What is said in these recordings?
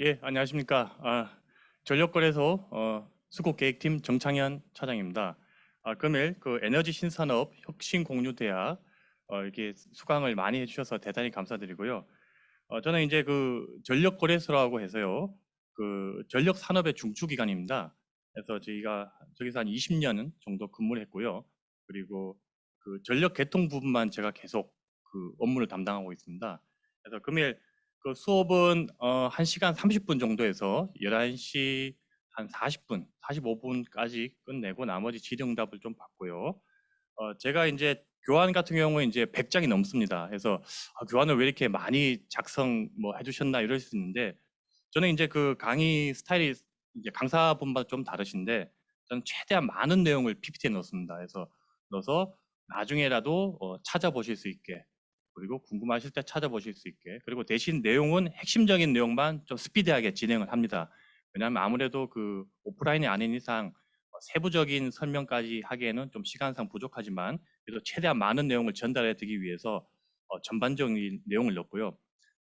예, 안녕하십니까. 전력거래소 수국계획팀 정창현 차장입니다. 금일 그 에너지 신산업 혁신공유대학 이렇게 수강을 많이 해주셔서 대단히 감사드리고요. 저는 이제 그 전력거래소라고 해서요, 그 전력 산업의 중추기관입니다. 그래서 저희가 저기서 한 20년 정도 근무를 했고요. 그리고 그 전력 개통 부분만 제가 계속 그 업무를 담당하고 있습니다. 그래서 금일 그 수업은 1시간 30분 정도에서 11시 한 40분, 45분까지 끝내고 나머지 질의응답을 좀 받고요. 제가 이제 교환 같은 경우는 이제 100장이 넘습니다. 그래서 교환을 왜 이렇게 많이 작성 뭐 해주셨나 이럴 수 있는데 저는 이제 그 강의 스타일이 이제 강사분마다 좀 다르신데 저는 최대한 많은 내용을 PPT에 넣습니다. 그래서 넣어서 나중에라도 찾아보실 수 있게 그리고 궁금하실 때 찾아보실 수 있게 그리고 대신 내용은 핵심적인 내용만 좀 스피디하게 진행을 합니다. 왜냐하면 아무래도 그 오프라인이 아닌 이상 세부적인 설명까지 하기에는 좀 시간상 부족하지만 그래도 최대한 많은 내용을 전달해 드리기 위해서 전반적인 내용을 넣고요.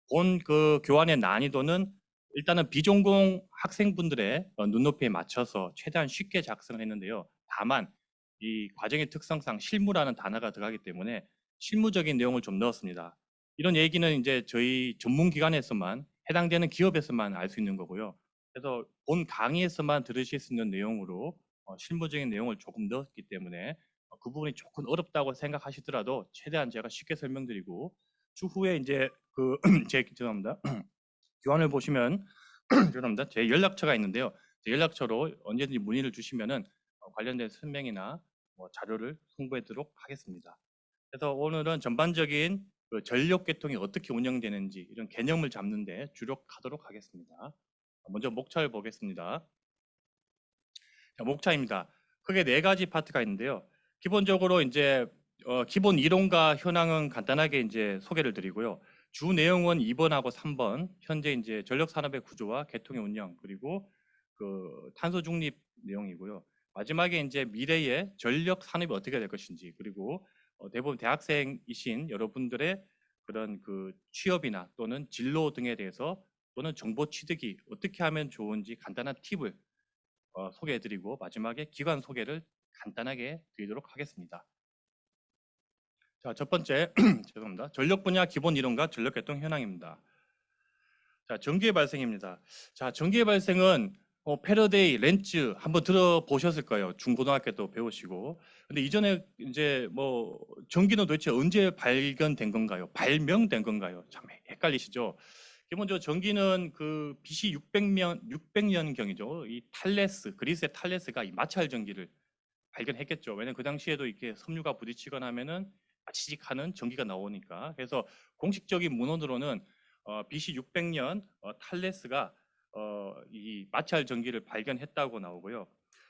본 그 교환의 난이도는 일단은 비전공 학생분들의 눈높이에 맞춰서 최대한 쉽게 작성을 했는데요. 다만 이 과정의 특성상 실무라는 단어가 들어가기 때문에 실무적인 내용을 좀 넣었습니다. 이런 얘기는 이제 저희 전문 기관에서만 해당되는 기업에서만 알 수 있는 거고요. 그래서 본 강의에서만 들으실 수 있는 내용으로 실무적인 내용을 조금 넣었기 때문에 그 부분이 조금 어렵다고 생각하시더라도 최대한 제가 쉽게 설명드리고 추후에 이제 그 제 죄송합니다. 교환을 보시면 죄송합니다. 제 연락처가 있는데요. 제 연락처로 언제든지 문의를 주시면은 관련된 설명이나 뭐 자료를 송부하도록 하겠습니다. 그래서 오늘은 전반적인 그 전력 계통이 어떻게 운영되는지 이런 개념을 잡는데 주력하도록 하겠습니다. 먼저 목차를 보겠습니다. 자, 목차입니다. 크게 네 가지 파트가 있는데요. 기본적으로 이제 기본 이론과 현황은 간단하게 이제 소개를 드리고요. 주 내용은 2번하고 3번, 현재 이제 전력 산업의 구조와 개통의 운영, 그리고 그 탄소 중립 내용이고요. 마지막에 이제 미래의 전력 산업이 어떻게 될 것인지, 그리고 대부분 대학생이신 여러분들의 그런 그 취업이나 또는 진로 등에 대해서 또는 정보 취득이 어떻게 하면 좋은지 간단한 팁을 소개해드리고 마지막에 기관 소개를 간단하게 드리도록 하겠습니다. 자, 첫 번째 죄송합니다. 전력 분야 기본 이론과 전력 개통 현황입니다. 자, 전기의 발생입니다. 자, 전기의 발생은 패러데이, 렌츠 한번 들어보셨을 거예요. 중고등학교 때 배우시고. 근데 이전에 이제 뭐 전기는 도대체 언제 발견된 건가요? 발명된 건가요? 참 헷갈리시죠? 기본적으로 전기는 그 BC 600년경이죠. 이 탈레스, 그리스의 탈레스가 이 마찰 전기를 발견했겠죠. 왜냐면 그 당시에도 이렇게 섬유가 부딪히거나 하면은 치직하는 전기가 나오니까. 그래서 공식적인 문헌으로는 BC 600년 탈레스가 이 마찰 전기를 발견했다고 나오고요.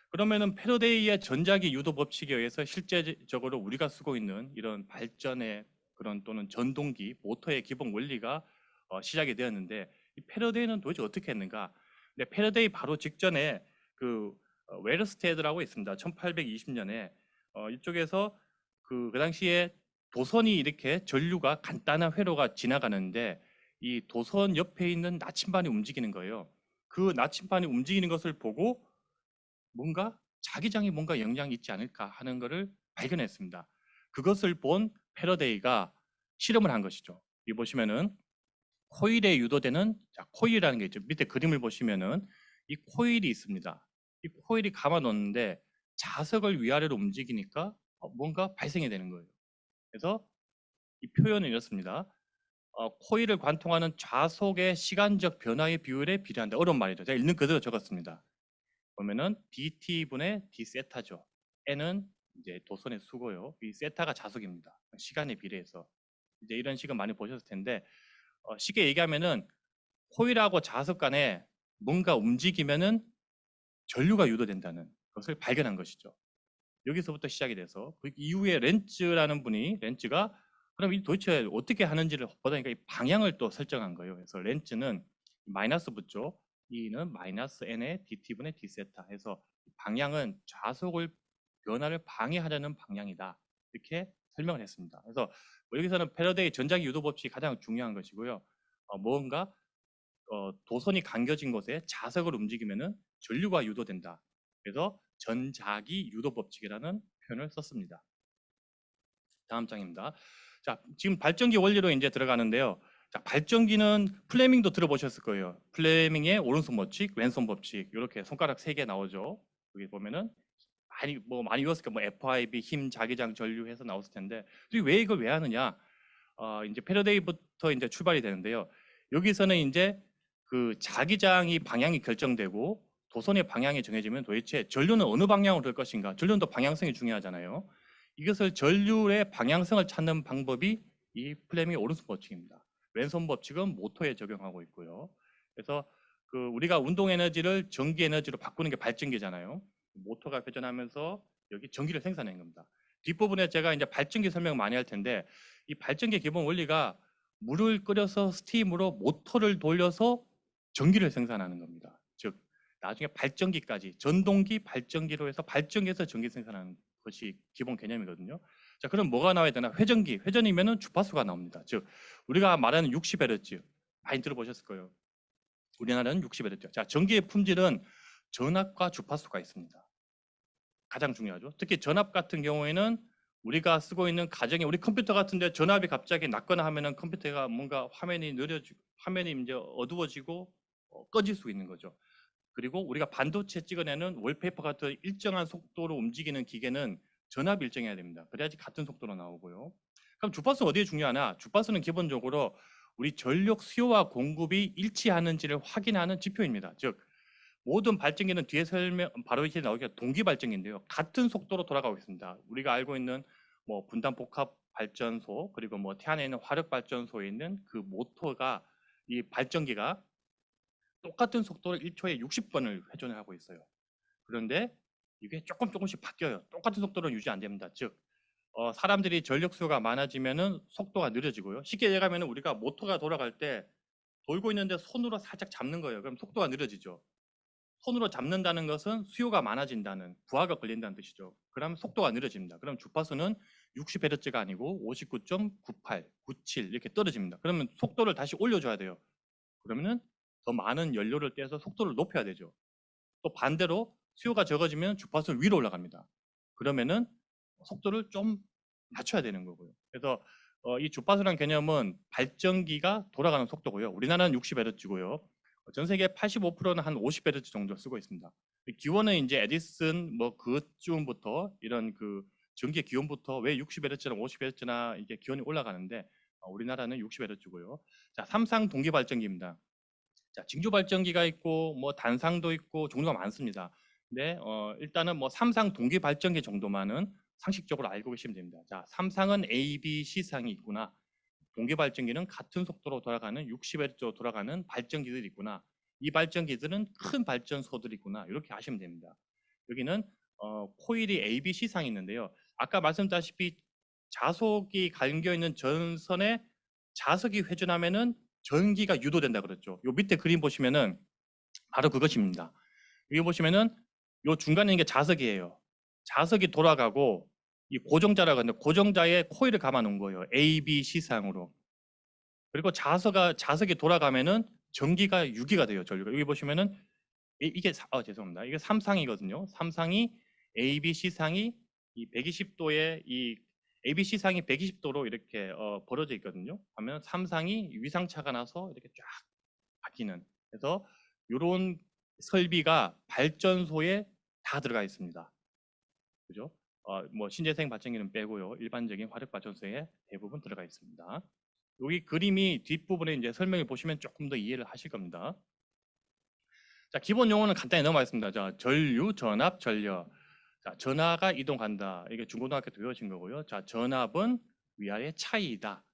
그러면은 패러데이의 전자기 유도 법칙에 의해서 실제적으로 우리가 쓰고 있는 이런 발전의 그런 또는 전동기, 모터의 기본 원리가 시작이 되었는데 이 패러데이는 도대체 어떻게 했는가? 근데 패러데이 바로 직전에 그 웨르스테드라고 있습니다. 1820년에 이쪽에서 그 당시에 도선이 이렇게 전류가 간단한 회로가 지나가는데 이 도선 옆에 있는 나침반이 움직이는 거예요. 그 나침반이 움직이는 것을 보고 뭔가 자기장에 뭔가 영향이 있지 않을까 하는 것을 발견했습니다. 그것을 본 패러데이가 실험을 한 것이죠. 여기 보시면은 코일에 유도되는 코일이라는 게 있죠. 밑에 그림을 보시면은 이 코일이 있습니다. 이 코일이 감아 놓는데 자석을 위아래로 움직이니까 뭔가 발생이 되는 거예요. 그래서 이 표현은 이렇습니다. 코일을 관통하는 좌속의 시간적 변화의 비율에 비례한다. 어려운 말이죠. 제가 읽는 그대로 적었습니다. 보면은 dt분의 d 세타죠. n은 이제 도선의 수고요. 이 세타가 자속입니다. 시간에 비례해서 이제 이런 식은 많이 보셨을 텐데 쉽게 얘기하면은 코일하고 자석 간에 뭔가 움직이면은 전류가 유도된다는 것을 발견한 것이죠. 여기서부터 시작이 돼서 그 이후에 렌츠라는 분이 렌츠가 그럼 이 도대체 어떻게 하는지를 보다니까 이 방향을 또 설정한 거예요. 그래서 렌츠는 마이너스 붙죠. E는 마이너스 N의 DT분의 D세타 해서 방향은 좌속을 변화를 방해하려는 방향이다. 이렇게 설명을 했습니다. 그래서 뭐 여기서는 패러데이 전자기 유도 법칙이 가장 중요한 것이고요. 뭔가 도선이 감겨진 곳에 자석을 움직이면은 전류가 유도된다. 그래서 전자기 유도 법칙이라는 표현을 썼습니다. 다음 장입니다. 자, 지금 발전기 원리로 이제 들어가는데요. 자, 발전기는 플레밍도 들어보셨을 거예요. 플레밍의 오른손 법칙, 왼손 법칙 이렇게 손가락 3개 나오죠. 여기 보면은 많이 외웠을 거예요. 뭐 FIB 힘, 자기장, 전류 해서 나왔을 텐데 왜 이걸 왜 하느냐? 이제 패러데이부터 이제 출발이 되는데요. 여기서는 이제 그 자기장이 방향이 결정되고 도선의 방향이 정해지면 도대체 전류는 어느 방향으로 될 것인가? 전류는 또 방향성이 중요하잖아요. 이것을 전류의 방향성을 찾는 방법이 이 플레밍의 오른손 법칙입니다. 왼손 법칙은 모터에 적용하고 있고요. 그래서 그 우리가 운동 에너지를 전기 에너지로 바꾸는 게 발전기잖아요. 모터가 회전하면서 여기 전기를 생산하는 겁니다. 뒷부분에 제가 이제 발전기 설명 많이 할 텐데 이 발전기의 기본 원리가 물을 끓여서 스팀으로 모터를 돌려서 전기를 생산하는 겁니다. 즉 나중에 발전기까지 전동기 발전기로 해서 발전기에서 전기 생산하는 것이 기본 개념이거든요. 자, 그럼 뭐가 나와야 되나? 회전기. 회전이면은 주파수가 나옵니다. 즉 우리가 말하는 60Hz 많이 들어보셨을 거예요. 우리나라는 60Hz. 자, 전기의 품질은 전압과 주파수가 있습니다. 가장 중요하죠. 특히 전압 같은 경우에는 우리가 쓰고 있는 가정에 우리 컴퓨터 같은데 전압이 갑자기 낮거나 하면은 컴퓨터가 뭔가 화면이 느려지고 화면이 이제 어두워지고 꺼질 수 있는 거죠. 그리고 우리가 반도체 찍어내는 월페이퍼 같은 일정한 속도로 움직이는 기계는 전압이 일정해야 됩니다. 그래야지 같은 속도로 나오고요. 그럼 주파수는 어디에 중요하나? 주파수는 기본적으로 우리 전력 수요와 공급이 일치하는지를 확인하는 지표입니다. 즉 모든 발전기는 뒤에 설명 바로 이렇게 나오게 동기 발전기인데요. 같은 속도로 돌아가고 있습니다. 우리가 알고 있는 뭐 분단 복합 발전소 그리고 뭐 태안에 있는 화력 발전소에 있는 그 모터가 이 발전기가 똑같은 속도로 1초에 60번을 회전을 하고 있어요. 그런데 이게 조금씩 바뀌어요. 똑같은 속도로 유지 안 됩니다. 즉 사람들이 전력 수요가 많아지면은 속도가 느려지고요. 쉽게 얘기하면 우리가 모터가 돌아갈 때 돌고 있는데 손으로 살짝 잡는 거예요. 그럼 속도가 느려지죠. 손으로 잡는다는 것은 수요가 많아진다는 부하가 걸린다는 뜻이죠. 그럼 속도가 느려집니다. 그럼 주파수는 60Hz가 아니고 59.98, 97 이렇게 떨어집니다. 그러면 속도를 다시 올려줘야 돼요. 그러면은 더 많은 연료를 떼서 속도를 높여야 되죠. 또 반대로 수요가 적어지면 주파수는 위로 올라갑니다. 그러면은 속도를 좀 낮춰야 되는 거고요. 그래서 이 주파수란 개념은 발전기가 돌아가는 속도고요. 우리나라는 60Hz고요. 전 세계 85%는 한 50Hz 정도 쓰고 있습니다. 기원은 이제 에디슨 뭐 그쯤부터 이런 그 전기의 기원부터 왜 60Hz나 50Hz나 이게 기원이 올라가는데 우리나라는 60Hz고요. 자, 삼상 동기 발전기입니다. 자, 징조 발전기가 있고 뭐 단상도 있고 종류가 많습니다. 근데 일단은 뭐 삼상 동기 발전기 정도만은 상식적으로 알고 계시면 됩니다. 자, 삼상은 A, B, C상이 있구나. 동기 발전기는 같은 속도로 돌아가는 60Hz로 돌아가는 발전기들이 있구나. 이 발전기들은 큰 발전소들이 있구나. 이렇게 아시면 됩니다. 여기는 코일이 A, B, C상이 있는데요. 아까 말씀드렸다시피 자석이 감겨 있는 전선에 자석이 회전하면은 전기가 유도된다 그랬죠. 요 밑에 그림 보시면은 바로 그것입니다. 여기 보시면은 요 중간에 있는 게 자석이에요. 자석이 돌아가고 이 고정자라고 하는데 고정자에 코일을 감아 놓은 거예요. A, B, C상으로. 그리고 자석이 돌아가면은 전기가 유기가 돼요. 전류가. 여기 보시면은 이게 죄송합니다. 이게 3상이거든요. 3상이 A, B, C상이 이 120도의 이 ABC 상이 120도로 이렇게 벌어져 있거든요. 하면 3상이 위상차가 나서 이렇게 쫙 바뀌는. 그래서 이런 설비가 발전소에 다 들어가 있습니다. 그죠? 뭐 신재생 발전기는 빼고요. 일반적인 화력 발전소에 대부분 들어가 있습니다. 여기 그림이 뒷부분에 이제 설명을 보시면 조금 더 이해를 하실 겁니다. 자, 기본 용어는 간단히 넘어가겠습니다. 자, 전류, 전압, 전력. 자, 전하가 이동한다. 이게 중고등학교 때 배우신 거고요. 자, 전압은 위아래 차이이다.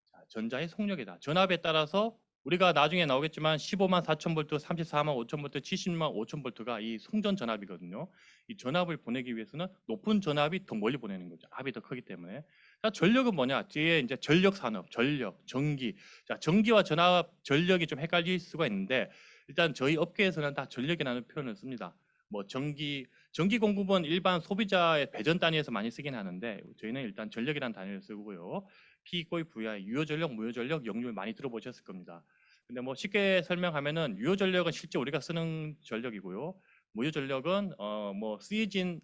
자, 전자의 속력이다. 전압에 따라서 우리가 나중에 나오겠지만 15만 4천 볼트, 34만 5천 볼트, 70만 5천 볼트가 이 송전 전압이거든요. 이 전압을 보내기 위해서는 높은 전압이 더 멀리 보내는 거죠. 압이 더 크기 때문에. 자, 전력은 뭐냐? 뒤에 이제 전력 산업, 전력, 전기. 자, 전기와 전압, 전력이 좀 헷갈릴 수가 있는데 일단 저희 업계에서는 다 전력이라는 표현을 씁니다. 뭐 전기 공급은 일반 소비자의 배전 단위에서 많이 쓰긴 하는데 저희는 일단 전력이라는 단위를 쓰고요. P, VI, 유효전력, 무효전력, 역률 많이 들어보셨을 겁니다. 근데 뭐 쉽게 설명하면은 유효 전력은 실제 우리가 쓰는 전력이고요. 무효 전력은 뭐 쓰이진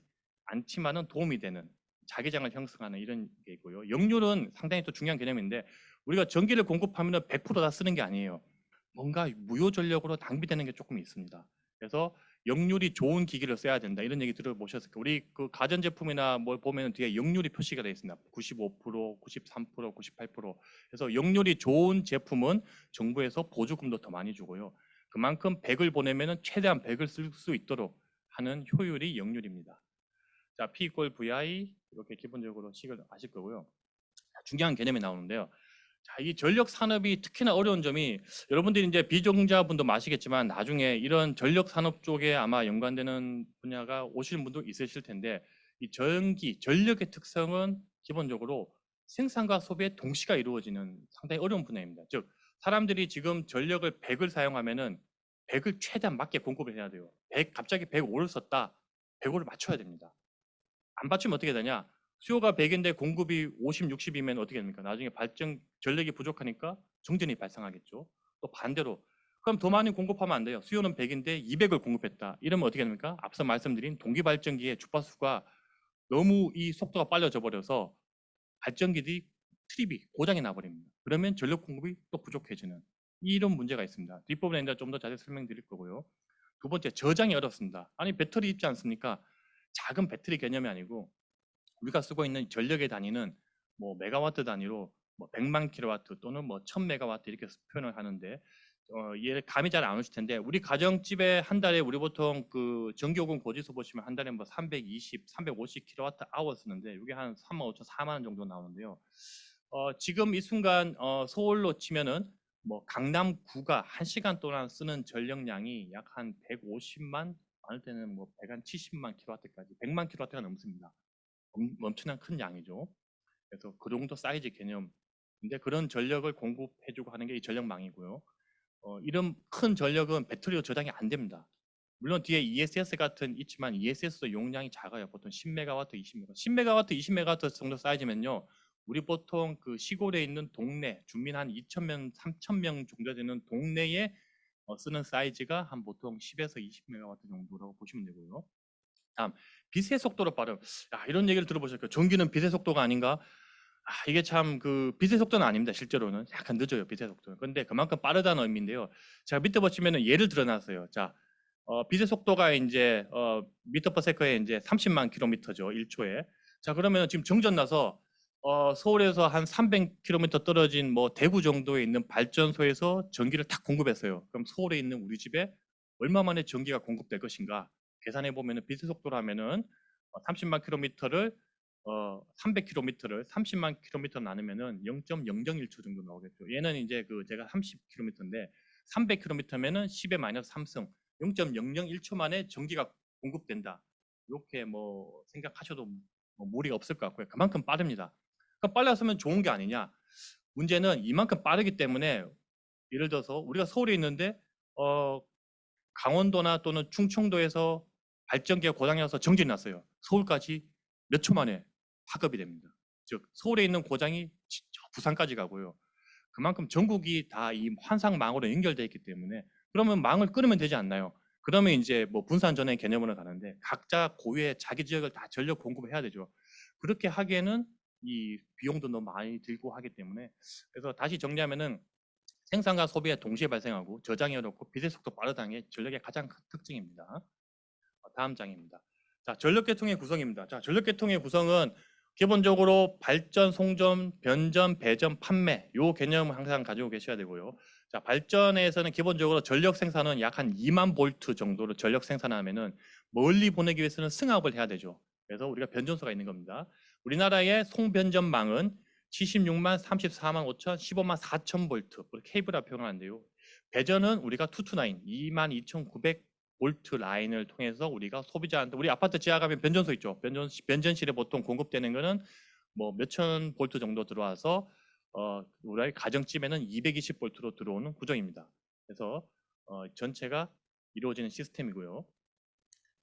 않지만은 도움이 되는 자기장을 형성하는 이런 게 있고요. 역률은 상당히 또 중요한 개념인데 우리가 전기를 공급하면은 100%다 쓰는 게 아니에요. 뭔가 무효 전력으로 낭비되는 게 조금 있습니다. 그래서 역률이 좋은 기기를 써야 된다 이런 얘기 들어보셨을 거예요. 우리 그 가전제품이나 뭘 보면 뒤에 역률이 표시가 되어 있습니다. 95%, 93%, 98%. 그래서 역률이 좋은 제품은 정부에서 보조금도 더 많이 주고요. 그만큼 100을 보내면 최대한 100을 쓸 수 있도록 하는 효율이 역률입니다. 자, P 이퀄 VI 이렇게 기본적으로 식을 아실 거고요. 중요한 개념이 나오는데요. 자, 이 전력 산업이 특히나 어려운 점이 여러분들이 이제 비전공자분도 아시겠지만 나중에 이런 전력 산업 쪽에 아마 연관되는 분야가 오시는 분도 있으실 텐데 이 전기, 전력의 특성은 기본적으로 생산과 소비의 동시가 이루어지는 상당히 어려운 분야입니다. 즉 사람들이 지금 전력을 100을 사용하면은 100을 최대한 맞게 공급을 해야 돼요. 100 갑자기 105를 썼다. 105를 맞춰야 됩니다. 안 받치면 어떻게 되냐? 수요가 100인데 공급이 50, 60이면 어떻게 됩니까? 나중에 발전 전력이 부족하니까 정전이 발생하겠죠. 또 반대로 그럼 더 많이 공급하면 안 돼요. 수요는 100인데 200을 공급했다. 이러면 어떻게 됩니까? 앞서 말씀드린 동기 발전기의 주파수가 너무 이 속도가 빨라져 버려서 발전기들이 트립이 고장이 나버립니다. 그러면 전력 공급이 또 부족해지는 이런 문제가 있습니다. 뒷부분에 이제 좀 더 자세히 설명드릴 거고요. 두 번째, 저장이 어렵습니다. 아니 배터리 있지 않습니까? 작은 배터리 개념이 아니고 우리가 쓰고 있는 전력의 단위는 뭐 메가와트 단위로 뭐 100만 킬로와트 또는 뭐 1000메가와트 이렇게 표현을 하는데 얘 감이 잘 안 오실 텐데 우리 가정집에 한 달에 우리 보통 그 전기요금 고지서 보시면 한 달에 뭐 320, 350 킬로와트 아워 쓰는데 이게 한 3만 5천, 4만 원 정도 나오는데요. 지금 이 순간 서울로 치면은 뭐 강남구가 1시간 동안 쓰는 전력량이 약 한 150만 많을 때는 뭐 170만 킬로와트까지 100만 킬로와트가 넘습니다. 엄청난 큰 양이죠. 그래서 그 정도 사이즈 개념인데 그런 전력을 공급해주고 하는 게 이 전력망이고요. 이런 큰 전력은 배터리로 저장이 안 됩니다. 물론 뒤에 ESS 같은 있지만 ESS도 용량이 작아요. 보통 10메가와트, 20메가와트, 10메가와트, 20메가와트 정도 사이즈면요. 우리 보통 그 시골에 있는 동네 주민 한 2,000명, 3,000명 정도 되는 동네에 쓰는 사이즈가 한 보통 10에서 20메가와트 정도라고 보시면 되고요. 다음 빛의 속도로 빠름. 이런 얘기를 들어보셨죠? 전기는 빛의 속도가 아닌가? 이게 참 그 빛의 속도는 아닙니다. 실제로는 약간 늦어요. 빛의 속도는. 근데 그만큼 빠르다는 의미인데요. 제가 밑에 보시면은 예를 들어놨어요. 자, 빛의 속도가 이제 미터 퍼 세컨에 이제 30만 킬로미터죠. 1초에. 자, 그러면 지금 정전 나서 서울에서 한 300km 떨어진 뭐 대구 정도에 있는 발전소에서 전기를 탁 공급했어요. 그럼 서울에 있는 우리 집에 얼마 만에 전기가 공급될 것인가? 계산해 보면은 빛의 속도로 하면은 30만 킬로미터를 300km를 30만 킬로미터 나누면은 0.001초 정도 나오겠죠. 얘는 이제 그 제가 30km인데 300km면은 10의 마이너스 3승 0.001초 만에 전기가 공급된다. 이렇게 뭐 생각하셔도 뭐 무리가 없을 것 같고요. 그만큼 빠릅니다. 그러니까 빨랐으면 좋은 게 아니냐. 문제는 이만큼 빠르기 때문에 예를 들어서 우리가 서울에 있는데 강원도나 또는 충청도에서 발전기가 고장나서 정전이 났어요. 서울까지 몇 초 만에 파급이 됩니다. 즉 서울에 있는 고장이 부산까지 가고요. 그만큼 전국이 다 이 환상망으로 연결되어 있기 때문에 그러면 망을 끊으면 되지 않나요? 그러면 이제 뭐 분산 전행 개념으로 가는데 각자 고유의 자기 지역을 다 전력 공급을 해야 되죠. 그렇게 하기에는 이 비용도 너무 많이 들고 하기 때문에 그래서 다시 정리하면은 생산과 소비가 동시에 발생하고 저장이 어렵고 빛의 속도 빠르다는 게 전력의 가장 큰 특징입니다. 다음 장입니다. 자, 전력계통의 구성입니다. 자, 전력계통의 구성은 기본적으로 발전, 송전, 변전, 배전, 판매 요 개념을 항상 가지고 계셔야 되고요. 자, 발전에서는 기본적으로 전력 생산은 약 한 2만 볼트 정도로 전력 생산하면은 멀리 보내기 위해서는 승합을 해야 되죠. 그래서 우리가 변전소가 있는 겁니다. 우리나라의 송변전망은 76만, 34만 5천, 15만 4천 볼트 케이블화 표현하는데요. 배전은 우리가 229, 22,900 볼트 라인을 통해서 우리가 소비자한테 우리 아파트 지하 가면 변전소 있죠. 변전실에 보통 공급되는 거는 뭐 몇천 볼트 정도 들어와서 우리 가정집에는 220 볼트로 들어오는 구조입니다. 그래서 전체가 이루어지는 시스템이고요.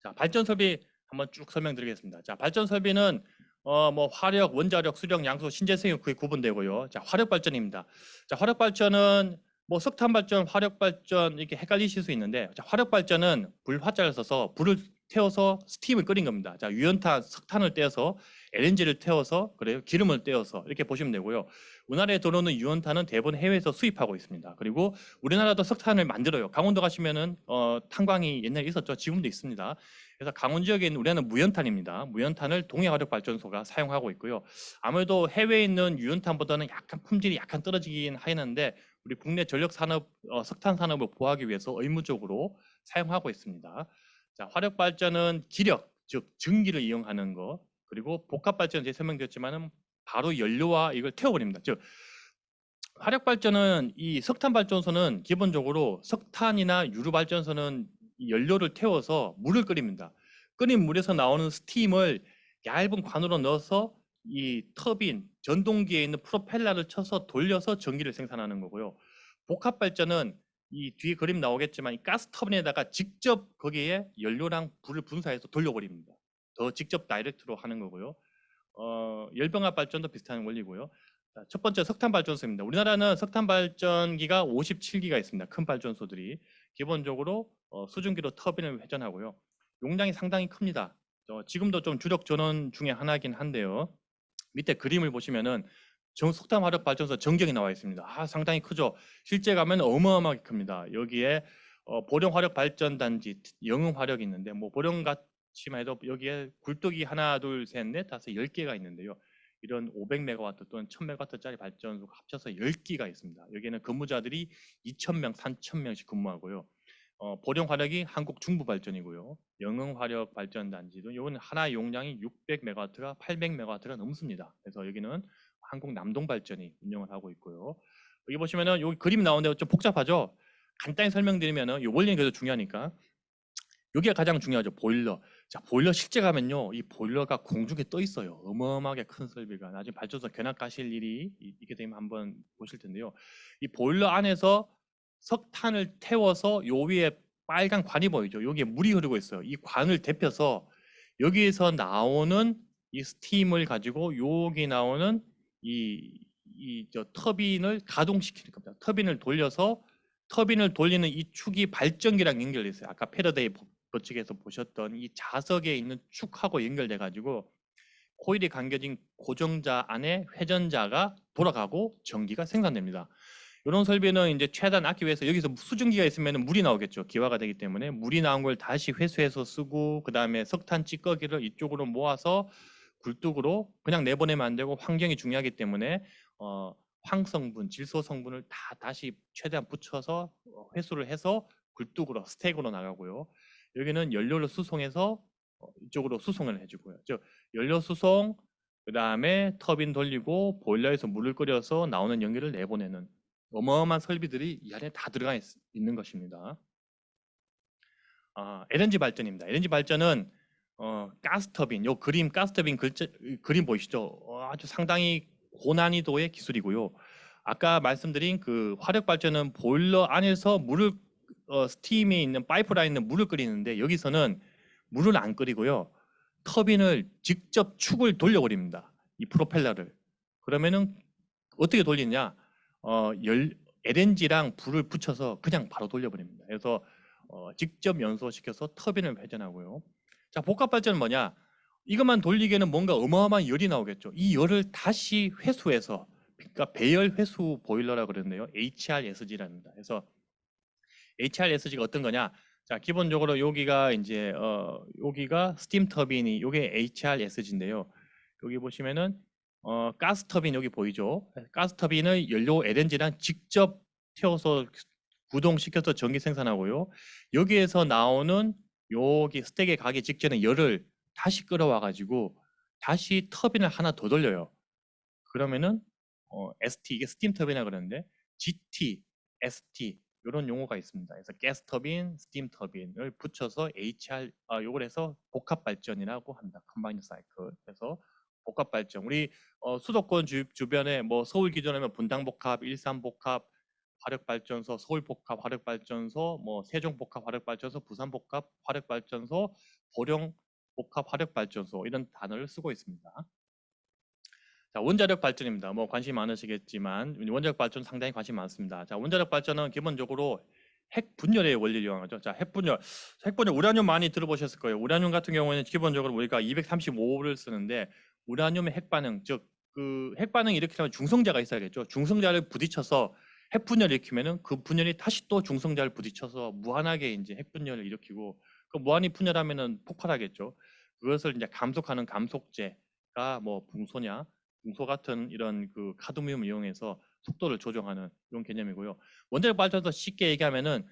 자, 발전 설비 한번 쭉 설명드리겠습니다. 자, 발전 설비는 뭐 화력, 원자력, 수력, 양수, 신재생이 거의 구분되고요. 자, 화력 발전입니다. 자, 화력 발전은 뭐 석탄 발전, 화력 발전 이렇게 헷갈리실 수 있는데, 자, 화력 발전은 불화자를 써서 불을 태워서 스팀을 끓인 겁니다. 자, 유연탄, 석탄을 떼어서 LNG를 태워서 그래요. 기름을 떼어서 이렇게 보시면 되고요. 우리나라에 들어오는 유연탄은 대부분 해외에서 수입하고 있습니다. 그리고 우리나라도 석탄을 만들어요. 강원도 가시면은 탄광이 옛날에 있었죠. 지금도 있습니다. 그래서 강원 지역에 있는 우리는 무연탄입니다. 무연탄을 동해화력발전소가 사용하고 있고요. 아무래도 해외에 있는 유연탄보다는 약간 품질이 약간 떨어지긴 하는데 우리 국내 전력 산업, 석탄 산업을 보호하기 위해서 의무적으로 사용하고 있습니다. 자, 화력 발전은 기력, 즉 전기를 이용하는 것, 그리고 복합 발전은 제가 설명드렸지만은 바로 연료와 이걸 태워버립니다. 즉 화력 발전은 이 석탄 발전소는 기본적으로 석탄이나 유류 발전소는 연료를 태워서 물을 끓입니다. 끓인 물에서 나오는 스팀을 얇은 관으로 넣어서 이 터빈, 전동기에 있는 프로펠러를 쳐서 돌려서 전기를 생산하는 거고요. 복합 발전은 이 뒤에 그림 나오겠지만 이 가스 터빈에다가 직접 거기에 연료랑 불을 분사해서 돌려버립니다. 더 직접 다이렉트로 하는 거고요. 열병합 발전도 비슷한 원리고요. 자, 첫 번째 석탄 발전소입니다. 우리나라는 석탄 발전기가 57기가 있습니다. 큰 발전소들이 기본적으로 수증기로 터빈을 회전하고요. 용량이 상당히 큽니다. 지금도 좀 주력 전원 중에 하나이긴 한데요. 밑에 그림을 보시면은 석탄 화력 발전소 전경이 나와 있습니다. 상당히 크죠. 실제 가면 어마어마하게 큽니다. 여기에 보령 화력 발전 단지 영흥 화력이 있는데 뭐 보령 같이만 해도 여기에 굴뚝이 하나, 둘, 셋, 넷, 다섯, 10개가 있는데요. 이런 500메가와트 또는 1000메가와트짜리 발전소가 합쳐서 10기가 있습니다. 여기에는 근무자들이 2000명, 3000명씩 근무하고요. 보령 화력이 한국 중부 발전이고요. 영흥 화력 발전 단지도 이건 하나 용량이 600메가와트가 800메가와트가 넘습니다. 그래서 여기는 한국 남동 발전이 운영을 하고 있고요. 여기 보시면은 여기 그림 나오는데 좀 복잡하죠. 간단히 설명드리면은 이 원리는 그래도 중요하니까 여기가 가장 중요하죠. 보일러. 자, 보일러 실제 가면요, 이 보일러가 공중에 떠 있어요. 어마어마하게 큰 설비가. 나중에 발전소 견학 가실 일이 있게 되면 한번 보실 텐데요. 이 보일러 안에서 석탄을 태워서 요 위에 빨간 관이 보이죠. 여기에 물이 흐르고 있어요. 이 관을 데펴서 여기에서 나오는 이 스팀을 가지고 여기 나오는 저 터빈을 가동시키는 겁니다. 터빈을 돌려서 터빈을 돌리는 이 축이 발전기랑 연결돼 있어요. 아까 패러데이 법칙에서 보셨던 이 자석에 있는 축하고 연결돼 가지고 코일이 감겨진 고정자 안에 회전자가 돌아가고 전기가 생산됩니다. 이런 설비는 이제 최대한 아끼기 위해서 여기서 수증기가 있으면 물이 나오겠죠. 기화가 되기 때문에 물이 나온 걸 다시 회수해서 쓰고 그 다음에 석탄 찌꺼기를 이쪽으로 모아서 굴뚝으로 그냥 내보내면 안 되고 환경이 중요하기 때문에 황성분, 질소 성분을 다시 최대한 붙여서 회수를 해서 굴뚝으로 스택으로 나가고요. 여기는 연료를 수송해서 이쪽으로 수송을 해주고요. 즉 연료 수송, 그 다음에 터빈 돌리고 보일러에서 물을 끓여서 나오는 연기를 내보내는 어마어마한 설비들이 이 안에 다 들어가 있는 것입니다. LNG 발전입니다. LNG 발전은 가스터빈, 요 그림 가스터빈 그림 보이시죠? 아주 상당히 고난이도의 기술이고요. 아까 말씀드린 그 화력 발전은 보일러 안에서 물을 스팀이 있는 파이프라인에 물을 끓이는데 여기서는 물을 안 끓이고요. 터빈을 직접 축을 돌려버립니다. 이 프로펠러를. 그러면은 어떻게 돌리냐? LNG랑 불을 붙여서 그냥 바로 돌려버립니다. 그래서 직접 연소시켜서 터빈을 회전하고요. 자, 복합 발전은 뭐냐? 이것만 돌리기에는 뭔가 어마어마한 열이 나오겠죠. 이 열을 다시 회수해서, 그러니까 배열 회수 보일러라고 그러는데요. HRSG랍니다. 그래서 HRSG가 어떤 거냐? 자, 기본적으로 여기가 이제 여기가 스팀 터빈이 요게 HRSG인데요. 여기 보시면은 가스 터빈 여기 보이죠? 가스 터빈을 연료 LNG랑 직접 태워서 구동시켜서 전기 생산하고요. 여기에서 나오는 여기 스택에 가기 직전에 열을 다시 끌어와 가지고 다시 터빈을 하나 더 돌려요. 그러면은 ST 이게 스팀 터빈이라고 그러는데 GT, ST 이런 용어가 있습니다. 그래서 가스 터빈, 스팀 터빈을 붙여서 요걸 해서 복합 발전이라고 합니다. 컴바인드 사이클. 그래서 복합 발전. 우리 수도권 주변에 뭐 서울 기준하면 분당 복합, 일산 복합 화력 발전소, 서울 복합 화력 발전소, 뭐 세종 복합 화력 발전소, 부산 복합 화력 발전소, 보령 복합 화력 발전소 이런 단어를 쓰고 있습니다. 자, 원자력 발전입니다. 뭐 관심 많으시겠지만 원자력 발전 상당히 관심 많습니다. 자, 원자력 발전은 기본적으로 핵 분열의 원리를 이용하죠. 자, 핵분열 우라늄 많이 들어보셨을 거예요. 우라늄 같은 경우에는 기본적으로 우리가 235를 쓰는데 우라늄의 핵반응, 즉 그 핵반응 일으키려면 중성자가 있어야겠죠. 중성자를 부딪혀서 핵분열을 일으키면은 그 분열이 다시 또 중성자를 부딪혀서 무한하게 이제 핵분열을 일으키고 그 무한히 분열하면은 폭발하겠죠. 그것을 이제 감속하는 감속제가 뭐 붕소 같은 이런 그 카드뮴을 이용해서 속도를 조정하는 이런 개념이고요. 원자력 발전소 쉽게 얘기하면은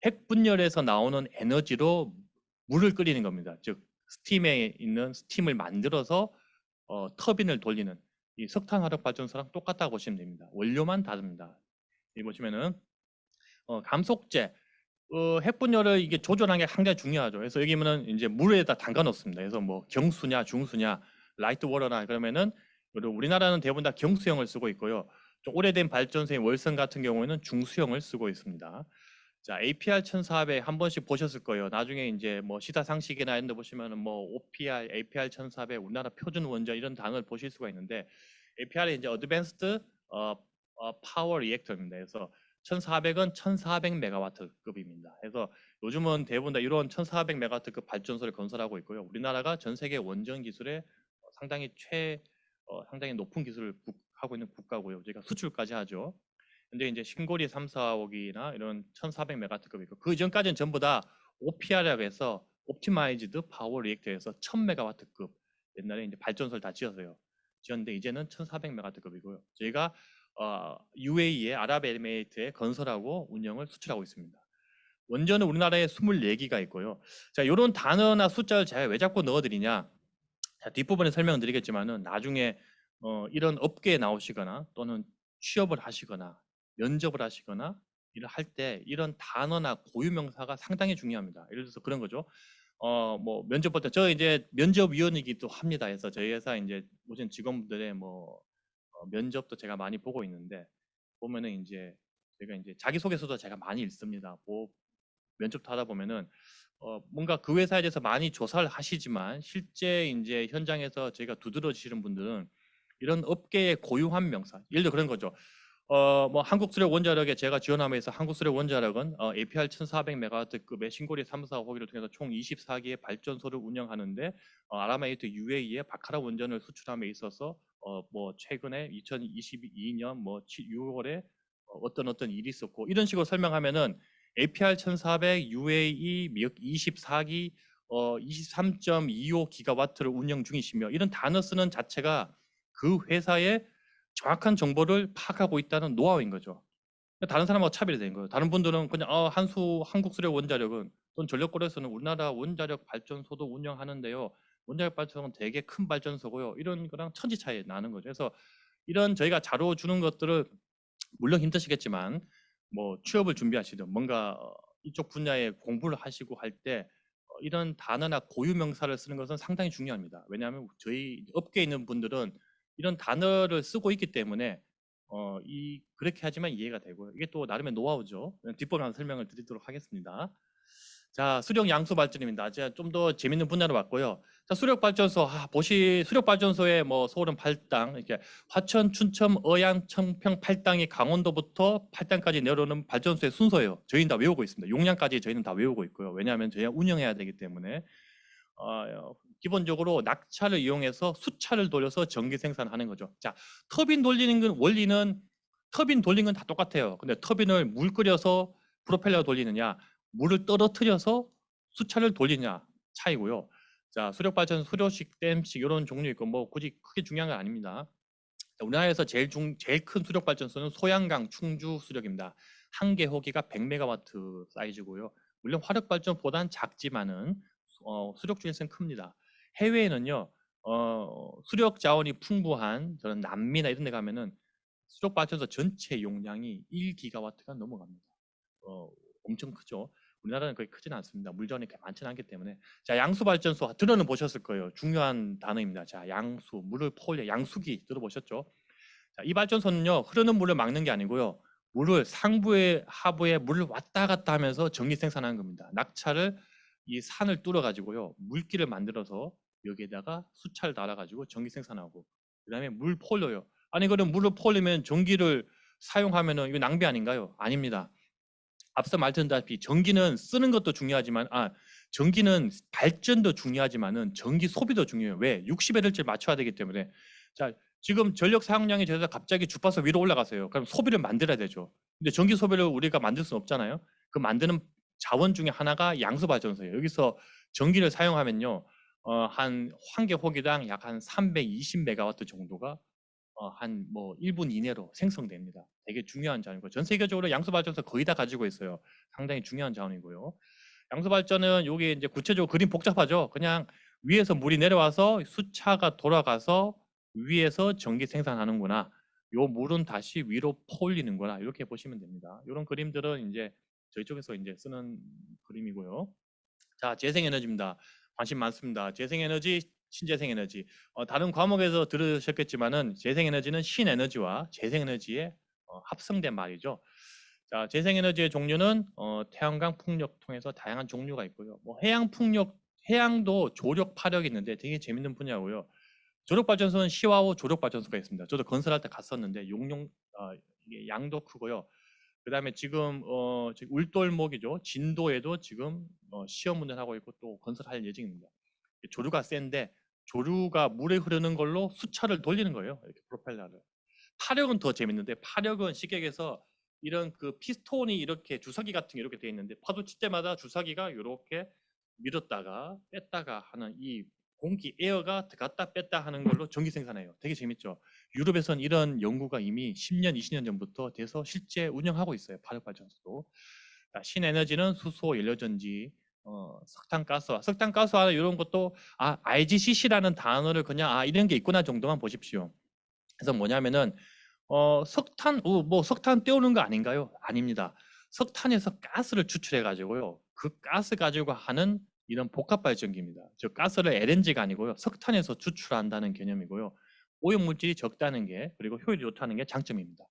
핵 분열에서 나오는 에너지로 물을 끓이는 겁니다. 즉 스팀에 있는 스팀을 만들어서 터빈을 돌리는 이 석탄 화력 발전소랑 똑같다고 보시면 됩니다. 원료만 다릅니다. 여기 보시면은 감속제 핵 분열을 이게 조절하는 게 상당히 중요하죠. 그래서 여기면은 이제 물에다 담가 놓습니다. 그래서 뭐 경수냐, 중수냐, 라이트 워터나 그러면은 우리나라는 대부분 다 경수형을 쓰고 있고요. 좀 오래된 발전소의 월성 같은 경우에는 중수형을 쓰고 있습니다. 자, APR 1400 한 번씩 보셨을 거예요. 나중에 이제 뭐 시사상식이나 이런 데 보시면은 뭐 OPR, APR 1400 우리나라 표준 원전 이런 단어를 보실 수가 있는데 APR이 이제 Advanced Power Reactor입니다. 그래서 1400은 1400메가와트급입니다. 그래서 요즘은 대부분 다 이런 1400메가와트급 발전소를 건설하고 있고요. 우리나라가 전 세계 원전 기술에 상당히 높은 기술을 하고 있는 국가고요. 저희가 수출까지 하죠. 근데 이제 신고리 3, 4억이나 이런 1400메가와트급이고 그 전까지는 전부 다 OPR이라고 해서 옵티마이즈드 파워 리액터에서 1000메가와트급 옛날에 이제 발전소를 다 지었는데 이제는 1400메가와트급이고요. 저희가 UAE의 아랍에미레이트에 건설하고 운영을 수출하고 있습니다. 원전은 우리나라에 24기가 있고요. 자, 이런 단어나 숫자를 제가 왜 자꾸 넣어드리냐? 자, 뒷부분에 설명을 드리겠지만은 나중에 이런 업계에 나오시거나 또는 취업을 하시거나 면접을 하시거나 일을 할 때 이런 단어나 고유명사가 상당히 중요합니다. 예를 들어서 그런 거죠. 뭐 면접 볼 때 저 이제 면접위원이기도 합니다. 해서 저희 회사 이제 오신 직원분들의 뭐 면접도 제가 많이 보고 있는데 보면은 이제 제가 이제 자기소개서도 제가 많이 읽습니다. 뭐 면접도 하다 보면은 뭔가 그 회사에 대해서 많이 조사를 하시지만 실제 이제 현장에서 저희가 두드러지시는 분들은 이런 업계의 고유한 명사, 예를 들어 그런 거죠. 뭐 한국수력원자력에 제가 지원하면서 한국수력원자력은 APR 1400메가와트급의 신고리 3, 4호기를 통해서 총 24기의 발전소를 운영하는데 아라메이트 UAE의 바카라 원전을 수출함에 있어서 뭐 최근에 2022년 뭐 6월에 어떤 일이 있었고 이런 식으로 설명하면은 APR 1400 UAE 24기 23.25 기가와트를 운영 중이시며 이런 단어 쓰는 자체가 그 회사의 정확한 정보를 파악하고 있다는 노하우인 거죠. 다른 사람하고 차별이 된 거예요. 다른 분들은 그냥 한국수력 원자력은 또는 전력거래소는 우리나라 원자력 발전소도 운영하는데요. 원자력 발전소는 되게 큰 발전소고요. 이런 거랑 천지 차이 나는 거죠. 그래서 이런 저희가 자료 주는 것들을 물론 힘드시겠지만 뭐 취업을 준비하시든 뭔가 이쪽 분야에 공부를 하시고 할 때 이런 단어나 고유 명사를 쓰는 것은 상당히 중요합니다. 왜냐하면 저희 업계에 있는 분들은 이런 단어를 쓰고 있기 때문에 그렇게 하지만 이해가 되고요. 이게 또 나름의 노하우죠. 뒷부분 한 설명을 드리도록 하겠습니다. 자, 수력 양수 발전입니다. 제가 좀 더 재밌는 분야로 왔고요. 자, 수력 발전소 수력 발전소의 뭐 서울은 8당, 이렇게 화천, 춘천, 어양, 청평 8당이 강원도부터 8당까지 내려오는 발전소의 순서예요. 저희는 다 외우고 있습니다. 용량까지 저희는 다 외우고 있고요. 왜냐하면 저희가 운영해야 되기 때문에 기본적으로 낙차를 이용해서 수차를 돌려서 전기 생산하는 거죠. 자, 터빈 돌리는 건 원리는 터빈 돌리는 건 다 똑같아요. 근데 터빈을 물 끓여서 프로펠러 돌리느냐, 물을 떨어뜨려서 수차를 돌리느냐 차이고요. 자, 수력발전 수료식, 댐식 이런 종류 있고 뭐 굳이 크게 중요한 건 아닙니다. 우리나라에서 제일 큰 수력 발전소는 소양강 충주 수력입니다. 한 개 호기가 100메가와트 사이즈고요. 물론 화력 발전보다는 작지만은 수력 중에서는 큽니다. 해외에는요, 수력 자원이 풍부한 저는 남미나 이런 데 가면은 수력 발전소 전체 용량이 1기가와트가 넘어갑니다. 엄청 크죠. 우리나라는 그렇게 크지는 않습니다. 물전이 많지는 않기 때문에. 자, 양수 발전소 들어는 보셨을 거예요. 중요한 단어입니다. 자, 양수, 물을 포올려 양수기 들어보셨죠? 자, 이 발전소는요, 흐르는 물을 막는 게 아니고요. 물을 상부에 하부에 물을 왔다 갔다 하면서 전기 생산하는 겁니다. 낙차를 이 산을 뚫어 가지고요. 물길을 만들어서 여기에다가 수차를 달아 가지고 전기 생산하고 그다음에 물 폴려요. 아니 그럼 물을 폴리면 전기를 사용하면은 이거 낭비 아닌가요? 아닙니다. 앞서 말씀드렸다시피 전기는 쓰는 것도 중요하지만 전기는 발전도 중요하지만은 전기 소비도 중요해요. 왜? 60Hz를 맞춰야 되기 때문에. 자, 지금 전력 사용량이 제가 갑자기 주파수 위로 올라가세요. 그럼 소비를 만들어야 되죠. 근데 전기 소비를 우리가 만들 수는 없잖아요. 그 만드는 자원 중에 하나가 양수 발전소예요. 여기서 전기를 사용하면요. 한 환기 호기당 약 한 320메가와트 정도가 한 뭐 1분 이내로 생성됩니다. 되게 중요한 자원이고 전 세계적으로 양수 발전소 거의 다 가지고 있어요. 상당히 중요한 자원이고요. 양수 발전은 여기 이제 구체적으로 그림 복잡하죠. 그냥 위에서 물이 내려와서 수차가 돌아가서 위에서 전기 생산하는구나. 요 물은 다시 위로 퍼올리는구나. 이렇게 보시면 됩니다. 이런 그림들은 이제 저희 쪽에서 이제 쓰는 그림이고요. 자, 재생에너지입니다. 관심 많습니다. 재생에너지, 신재생에너지. 다른 과목에서 들으셨겠지만은 재생에너지는 신에너지와 재생에너지의 합성된 말이죠. 자, 재생에너지의 종류는 태양광, 풍력 통해서 다양한 종류가 있고요. 뭐 해양 풍력, 해양도 조력, 파력이 있는데 되게 재밌는 분야고요. 조력 발전소는 시와호 조력 발전소가 있습니다. 저도 건설할 때 갔었는데 이게 양도 크고요. 그다음에 지금 울돌목이죠. 진도에도 지금 시험 운전하고 있고 또 건설할 예정입니다. 조류가 센데 조류가 물에 흐르는 걸로 수차를 돌리는 거예요. 이렇게 프로펠러를. 파력은 더 재밌는데 파력은 쉽게 얘기해서 이런 그 피스톤이 이렇게 주사기 같은 게 이렇게 돼 있는데 파도 칠 때마다 주사기가 이렇게 밀었다가 뺐다가 하는 이 공기 에어가 들어갔다 뺐다 하는 걸로 전기 생산해요. 되게 재밌죠. 유럽에선 이런 연구가 이미 10년, 20년 전부터 돼서 실제 운영하고 있어요. 파력 발전소도. 신에너지는 수소, 연료전지, 석탄가스와 이런 것도 IGCC라는 단어를 그냥 이런 게 있구나 정도만 보십시오. 그래서 뭐냐면은 석탄 떼우는 거 아닌가요? 아닙니다. 석탄에서 가스를 추출해 가지고요. 그 가스 가지고 하는 이런 복합 발전기입니다. 즉 가스를 LNG가 아니고요. 석탄에서 추출한다는 개념이고요. 오염 물질이 적다는 게 그리고 효율이 좋다는 게 장점입니다.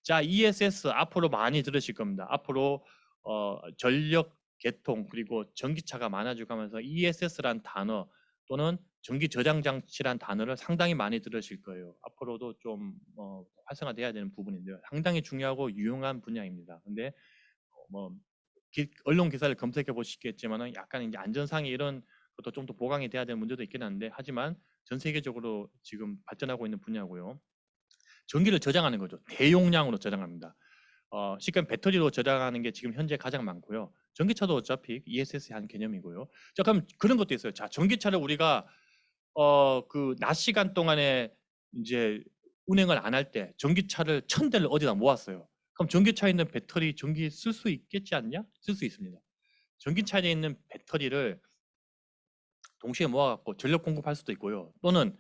자, ESS 앞으로 많이 들으실 겁니다. 앞으로 전력 개통 그리고 전기차가 많아지고 하면서 ESS란 단어 또는 전기 저장 장치란 단어를 상당히 많이 들으실 거예요. 앞으로도 좀 활성화돼야 되는 부분인데요. 상당히 중요하고 유용한 분야입니다. 근데 뭐 언론 기사를 검색해 보시겠지만은 약간 이제 안전상의 이런 것도 좀 더 보강이 돼야 되는 문제도 있긴 한데 하지만 전 세계적으로 지금 발전하고 있는 분야고요. 전기를 저장하는 거죠. 대용량으로 저장합니다. 쉽게 배터리로 저장하는 게 지금 현재 가장 많고요. 전기차도 어차피 ESS의 한 개념이고요. 자, 그럼 그런 것도 있어요. 자, 전기차를 우리가 그 낮 시간 동안에 이제 운행을 안 할 때 전기차를 1000대를 어디다 모았어요. 그럼 전기차에 있는 배터리 전기 쓸 수 있겠지 않냐? 쓸 수 있습니다. 전기차에 있는 배터리를 동시에 모아갖고 전력 공급할 수도 있고요. 또는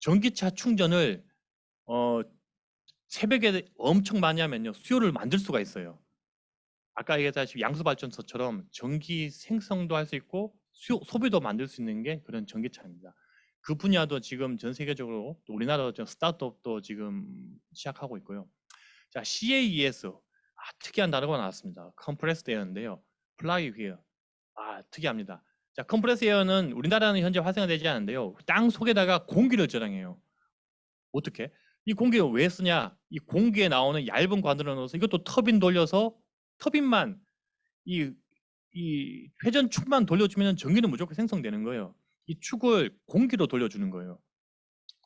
전기차 충전을 어, 새벽에 엄청 많이 하면요 수요를 만들 수가 있어요. 아까 얘기했다시피 양수발전소처럼 전기 생성도 할 수 있고 소비도 만들 수 있는 게 그런 전기차입니다. 그 분야도 지금 전 세계적으로 또 우리나라도 스타트업도 지금 시작하고 있고요. 자, CAES 특이한 단어가 나왔습니다. 컴프레스드 에어인데요. 플라이 휠 특이합니다. 자, 컴프레스 에어는 우리나라는 현재 활성화되지 않은데요. 땅 속에다가 공기를 저장해요. 어떻게? 이 공기를 왜 쓰냐? 이 공기에 나오는 얇은 관으로 넣어서 이것도 터빈 돌려서 터빈만 이 회전축만 돌려주면 전기는 무조건 생성되는 거예요. 이 축을 공기로 돌려주는 거예요.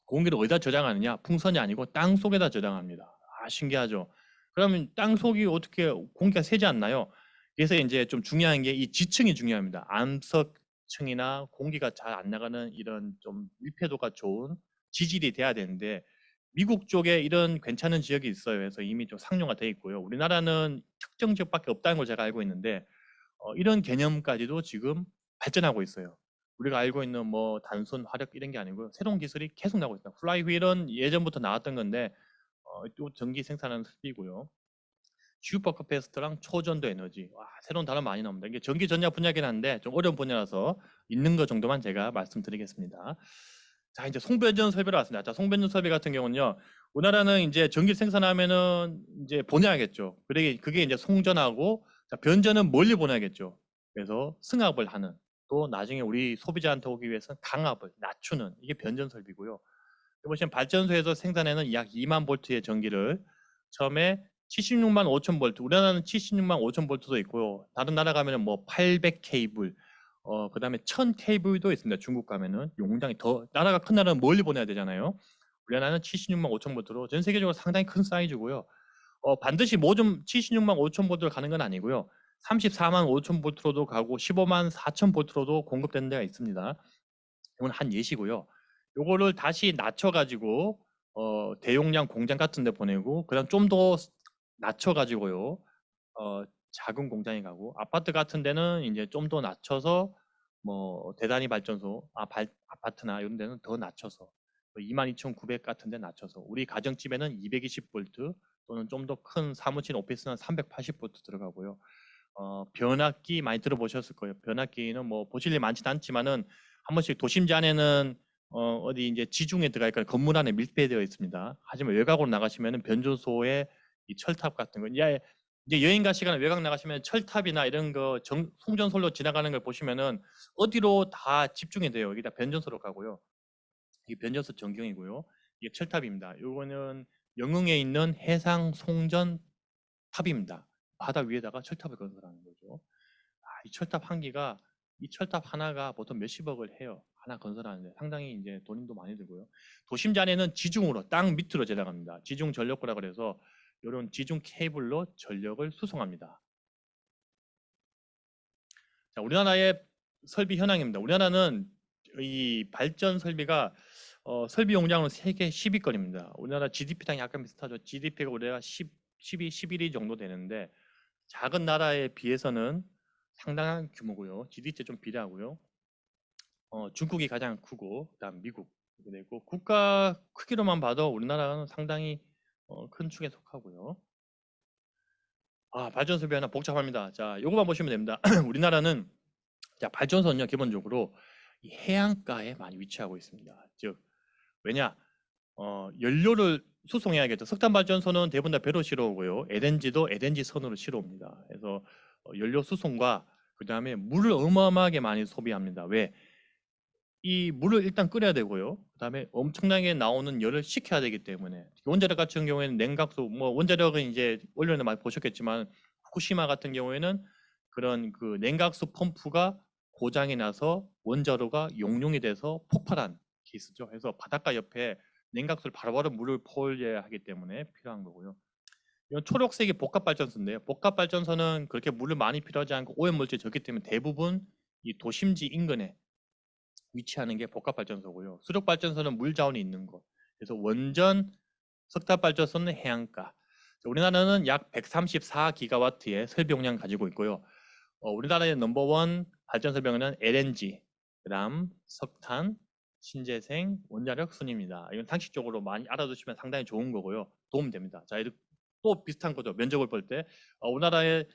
공기를 어디다 저장하느냐? 풍선이 아니고 땅 속에다 저장합니다. 신기하죠? 그러면 땅 속이 어떻게 공기가 새지 않나요? 그래서 이제 좀 중요한 게 이 지층이 중요합니다. 암석층이나 공기가 잘 안 나가는 이런 좀 밀폐도가 좋은 지질이 돼야 되는데 미국 쪽에 이런 괜찮은 지역이 있어요. 그래서 이미 좀 상용화 돼 있고요. 우리나라는 특정 지역밖에 없다는 걸 제가 알고 있는데 이런 개념까지도 지금 발전하고 있어요. 우리가 알고 있는 뭐 단순 화력 이런 게 아니고요. 새로운 기술이 계속 나오고 있다. 플라이휠은 예전부터 나왔던 건데 또 전기 생산하는 습이고요. 슈퍼커패스터랑 초전도 에너지. 새로운 단어 많이 나옵니다. 이게 전기 전야 분야긴 한데 좀 어려운 분야라서 있는 것 정도만 제가 말씀드리겠습니다. 자, 이제 송변전 설비로 왔습니다. 자, 송변전 설비 같은 경우는요. 우리나라는 이제 전기 생산하면은 이제 보내야겠죠. 그게 이제 송전하고 자, 변전은 멀리 보내야겠죠. 그래서 승합을 하는 또 나중에 우리 소비자한테 오기 위해서 강압을 낮추는 이게 변전 설비고요. 보시면 발전소에서 생산하는 약 2만 볼트의 전기를 처음에 76만 5천 볼트, 우리나라는 76만 5천 볼트도 있고요. 다른 나라 가면은 뭐 800 케이블, 그다음에 1000 케이블도 있습니다. 중국 가면은 용량이 더 나라가 큰 나라는 멀리 보내야 되잖아요. 우리나라는 76만 5천 볼트로 전 세계적으로 상당히 큰 사이즈고요. 반드시 모든 76만 5천 볼트를 가는 건 아니고요. 34만 5천 볼트로도 가고 15만 4천 볼트로도 공급되는 데가 있습니다. 이건 한 예시고요. 요거를 다시 낮춰가지고 대용량 공장 같은 데 보내고 그다음 좀 더 낮춰가지고요. 작은 공장에 가고 아파트 같은 데는 이제 좀 더 낮춰서 뭐 대단위 발전소, 아파트나 이런 데는 더 낮춰서 22,900 같은 데 낮춰서 우리 가정집에는 220볼트 또는 좀 더 큰 사무실 오피스는 380볼트 들어가고요. 변압기 많이 들어보셨을 거예요. 변압기는 뭐 보실 일 많지는 않지만은 한 번씩 도심지 안에는 어디 이제 지중해 들어가니까 건물 안에 밀폐되어 있습니다. 하지만 외곽으로 나가시면은 변조소에 이 철탑 같은 거 이제 여행 갈 시간에 외곽 나가시면 철탑이나 이런 거 송전솔로 지나가는 걸 보시면은 어디로 다 집중이 돼요. 여기다 변전소로 가고요. 이게 변전소 전경이고요. 이게 철탑입니다. 요거는 영흥에 있는 해상 송전 탑입니다. 바다 위에다가 철탑을 건설하는 거죠. 이 철탑 한 기가 이 철탑 하나가 보통 몇십억을 해요. 하나 건설하는데 상당히 이제 돈도 많이 들고요. 도심지 안에는 지중으로 땅 밑으로 지나갑니다. 지중 전력고라 그래서 이런 지중 케이블로 전력을 수송합니다. 자, 우리나라의 설비 현황입니다. 우리나라는 이 발전 설비가 설비 용량은 세계 10위권입니다. 우리나라 GDP랑 약간 비슷하죠. GDP가 우리가 12, 11위 정도 되는데 작은 나라에 비해서는 상당한 규모고요. GDP 좀 비례하고요. 중국이 가장 크고 그다음 미국 이렇게 되고 국가 크기로만 봐도 우리나라는 상당히 큰 축에 속하고요. 발전소 하나 복잡합니다. 자, 요거만 보시면 됩니다. 우리나라는 자, 발전소는요 기본적으로 이 해안가에 많이 위치하고 있습니다. 즉 왜냐 연료를 수송해야겠죠. 석탄 발전소는 대부분 다 배로 실어오고요. LNG도 LNG 선으로 실어옵니다. 그래서 연료 수송과 그 다음에 물을 어마어마하게 많이 소비합니다. 왜? 이 물을 일단 끓여야 되고요. 그다음에 엄청나게 나오는 열을 식혀야 되기 때문에 원자력 같은 경우에는 냉각수 뭐 원자력은 이제 원료는 많이 보셨겠지만 후쿠시마 같은 경우에는 그런 그 냉각수 펌프가 고장이 나서 원자로가 용융이 돼서 폭발한 케이스죠. 그래서 바닷가 옆에 냉각수를 바로바로 물을 퍼올려야 하기 때문에 필요한 거고요. 이건 초록색이 복합발전소인데요. 복합발전소는 그렇게 물을 많이 필요하지 않고 오염물질이 적기 때문에 대부분 이 도심지 인근에 위치하는 게 복합발전소고요. 수력발전소는 물 자원이 있는 곳. 그래서 원전 석탄발전소는 해안가. 우리나라는 약 134기가와트의 설비 용량 가지고 있고요. 우리나라의 넘버원 발전 설비는 LNG, 그다음 석탄, 신재생, 원자력 순입니다. 이건 상식적으로 많이 알아두시면 상당히 좋은 거고요. 도움됩니다. 자, 또 비슷한 거죠. 면적을 볼 때 우리나라의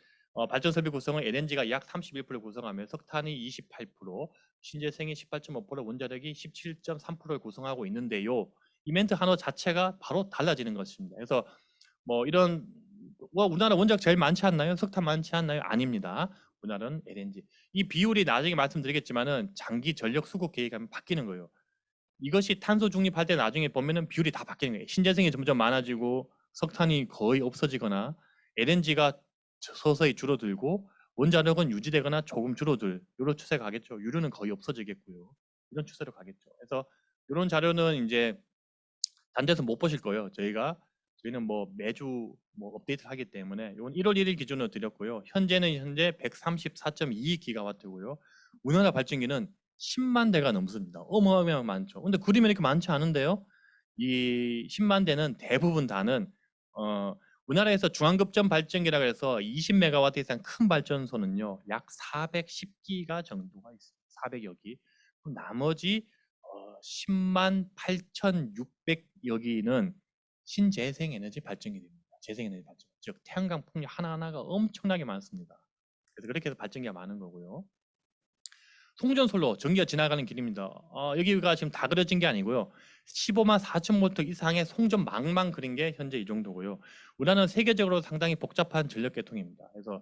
발전 설비 구성은 LNG가 약 31%를 구성하며 석탄이 28%, 신재생이 18.5%, 원자력이 17.3%를 구성하고 있는데요. 이 멘트 하나 자체가 바로 달라지는 것입니다. 그래서 뭐 이런 우리나라 원자력 제일 많지 않나요? 석탄 많지 않나요? 아닙니다. 우리나라는 LNG. 이 비율이 나중에 말씀드리겠지만은 장기 전력 수급 계획하면 바뀌는 거예요. 이것이 탄소 중립할 때 나중에 보면은 비율이 다 바뀌는 거예요. 신재생이 점점 많아지고 석탄이 거의 없어지거나 LNG가 서서히 줄어들고 원자력은 유지되거나 조금 줄어들 이런 추세가 가겠죠. 유류는 거의 없어지겠고요. 이런 추세로 가겠죠. 그래서 이런 자료는 이제 단 데서 못 보실 거예요. 저희는 뭐 매주 뭐 업데이트를 하기 때문에 이건 1월 1일 기준으로 드렸고요. 현재 134.2기가와트고요. 우리나라 발전기는 10만 대가 넘습니다. 어마어마하게 많죠. 근데 그림이 이렇게 많지 않은데요. 이 10만 대는 대부분 다는 우리나라에서 중앙급전 발전기라고 해서 20메가와트 이상 큰 발전소는요. 약 410기가 정도가 있습니다. 400여 기. 나머지 10만 8,600여 기는 신재생에너지 발전기입니다. 재생에너지 발전. 즉 태양광 풍력 하나하나가 엄청나게 많습니다. 그래서 그렇게 해서 발전기가 많은 거고요. 송전솔로 전기가 지나가는 길입니다. 여기가 지금 다 그려진 게 아니고요. 15만 4천 볼트 이상의 송전망만 그린 게 현재 이 정도고요. 우리나라는 세계적으로 상당히 복잡한 전력 계통입니다. 그래서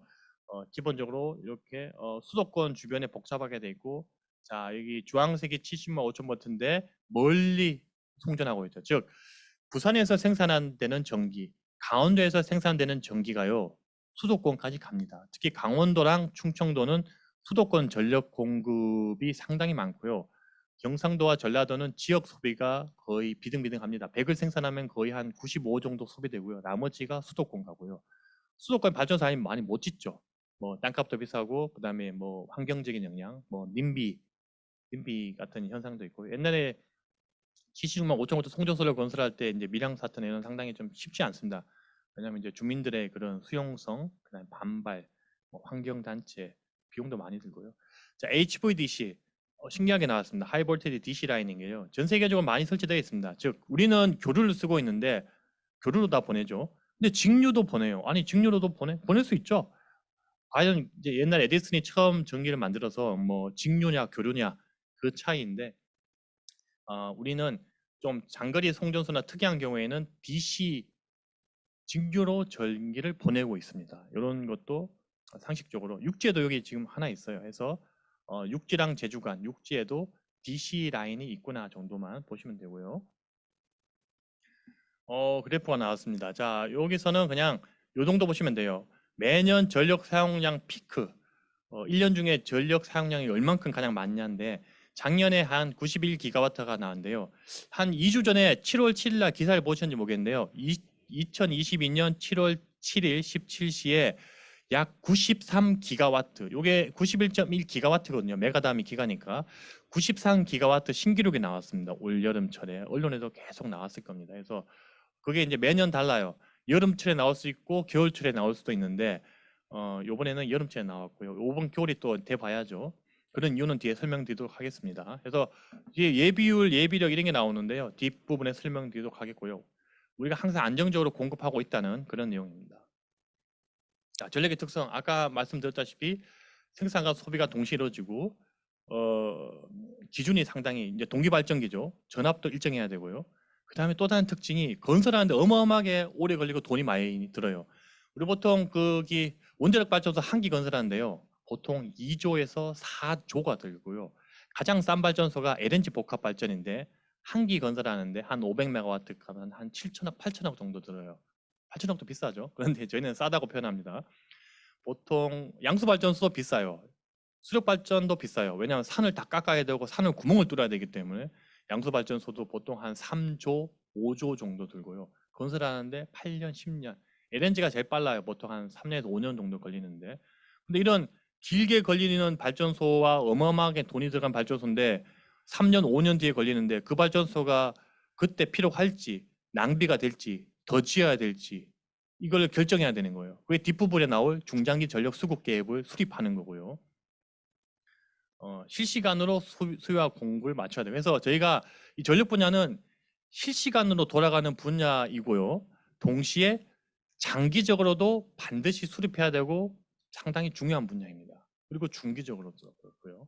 기본적으로 이렇게 수도권 주변에 복잡하게 돼 있고, 자 여기 주황색이 70만 5천 볼트인데 멀리 송전하고 있죠. 즉 부산에서 생산되는 전기, 강원도에서 생산되는 전기가요 수도권까지 갑니다. 특히 강원도랑 충청도는 수도권 전력 공급이 상당히 많고요. 경상도와 전라도는 지역 소비가 거의 비등비등합니다. 100을 생산하면 거의 한 95 정도 소비되고요. 나머지가 수도권 가고요. 수도권 발전소 아니면 많이 못 짓죠. 뭐 땅값도 비싸고 그다음에 뭐 환경적인 영향, 뭐 님비 같은 현상도 있고 옛날에 기시중만 5.5도 송전소를 건설할 때 이제 밀양 사태 내는 상당히 좀 쉽지 않습니다. 왜냐하면 이제 주민들의 그런 수용성, 그다음 반발, 뭐 환경 단체 비용도 많이 들고요. 자, HVDC 신기하게 나왔습니다. 하이 볼테지 DC 라인인게요. 전 세계적으로 많이 설치되어 있습니다. 즉 우리는 교류를 쓰고 있는데 교류로 다 보내죠. 근데 직류도 보내요. 아니 직류로도 보낼 수 있죠. 과연 이제 옛날 에디슨이 처음 전기를 만들어서 뭐 직류냐 교류냐 그 차이인데 우리는 좀 장거리 송전소나 특이한 경우에는 DC 직류로 전기를 보내고 있습니다. 이런 것도 상식적으로 육지에도 여기 지금 하나 있어요. 해서 육지랑 제주 간 육지에도 DC 라인이 있구나 정도만 보시면 되고요. 그래프가 나왔습니다. 자, 여기서는 그냥 요 정도 보시면 돼요. 매년 전력 사용량 피크 1년 중에 전력 사용량이 얼만큼 가장 많냐인데 작년에 한 91기가와트가 나왔는데요. 한 2주 전에 7월 7일 날 기사를 보셨는지 모르겠는데요. 2022년 7월 7일 17시에 약 93기가와트, 요게 91.1기가와트거든요. 메가 다음이 기가니까 93기가와트 신기록이 나왔습니다. 올 여름철에 언론에도 계속 나왔을 겁니다. 그래서 그게 이제 매년 달라요. 여름철에 나올 수 있고 겨울철에 나올 수도 있는데 요번에는 여름철에 나왔고요. 이번 겨울이 또 돼봐야죠. 그런 이유는 뒤에 설명드리도록 하겠습니다. 그래서 뒤에 예비율, 예비력 이런 게 나오는데요. 뒷부분에 설명드리도록 하겠고요. 우리가 항상 안정적으로 공급하고 있다는 그런 내용입니다. 자, 전력의 특성 아까 말씀드렸다시피 생산과 소비가 동시에 이루어지고 기준이 상당히 이제 동기발전기죠. 전압도 일정해야 되고요. 그 다음에 또 다른 특징이 건설하는데 어마어마하게 오래 걸리고 돈이 많이 들어요. 우리 보통 거기 원자력 발전소 한 기 건설하는데요. 보통 2조에서 4조가 들고요. 가장 싼 발전소가 LNG 복합 발전인데 한 기 건설하는데 한 500메가와트 가면 한 7천억, 8천억 정도 들어요. 8천억도 비싸죠. 그런데 저희는 싸다고 표현합니다. 보통 양수 발전소도 비싸요. 수력 발전도 비싸요. 왜냐하면 산을 다 깎아야 되고 산을 구멍을 뚫어야 되기 때문에 양수 발전소도 보통 한 3조, 5조 정도 들고요. 건설하는데 8년, 10년. LNG가 제일 빨라요. 보통 한 3년에서 5년 정도 걸리는데. 근데 이런 길게 걸리는 발전소와 어마어마하게 돈이 들어간 발전소인데 3년, 5년 뒤에 걸리는데 그 발전소가 그때 필요할지 낭비가 될지 더 지어야 될지 이걸 결정해야 되는 거예요. 그게 뒷부분에 나올 중장기 전력 수급 계획을 수립하는 거고요. 실시간으로 수요와 공급을 맞춰야 돼요. 그래서 저희가 이 전력 분야는 실시간으로 돌아가는 분야이고요. 동시에 장기적으로도 반드시 수립해야 되고 상당히 중요한 분야입니다. 그리고 중기적으로도 그렇고요.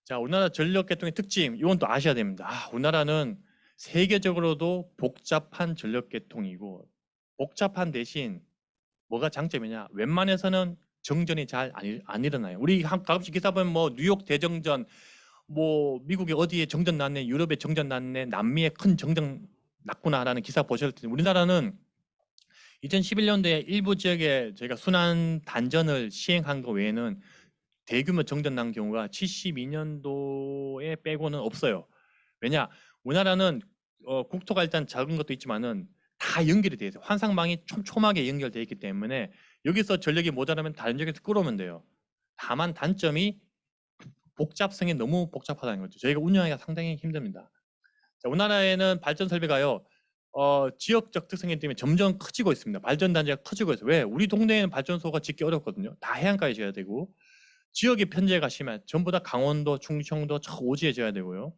자, 우리나라 전력 계통의 특징 이건 또 아셔야 됩니다. 우리나라는 세계적으로도 복잡한 전력 계통이고 복잡한 대신 뭐가 장점이냐? 웬만해서는 정전이 잘 안 일어나요. 우리 가끔씩 기사 보면 뭐 뉴욕 대정전, 뭐 미국에 어디에 정전 났네, 유럽에 정전 났네, 남미에 큰 정전 났구나라는 기사 보셨을 텐데 우리나라는 2011년도에 일부 지역에 저희가 순환 단전을 시행한 거 외에는 대규모 정전 난 경우가 72년도에 빼고는 없어요. 왜냐? 우리나라는 국토가 일단 작은 것도 있지만은 다 연결이 되어 있어요. 환상망이 촘촘하게 연결되어 있기 때문에 여기서 전력이 모자라면 다른 지역에서 끌어오면 돼요. 다만 단점이 복잡성이 너무 복잡하다는 거죠. 저희가 운영하기가 상당히 힘듭니다. 자, 우리나라에는 발전 설비가요. 지역적 특성이 때문에 점점 커지고 있습니다. 발전 단지가 커지고 있어요. 왜? 우리 동네에는 발전소가 짓기 어렵거든요. 다 해안가에 지어야 되고 지역의 편제가 심해. 전부 다 강원도, 충청도, 저 오지에 지어야 되고요.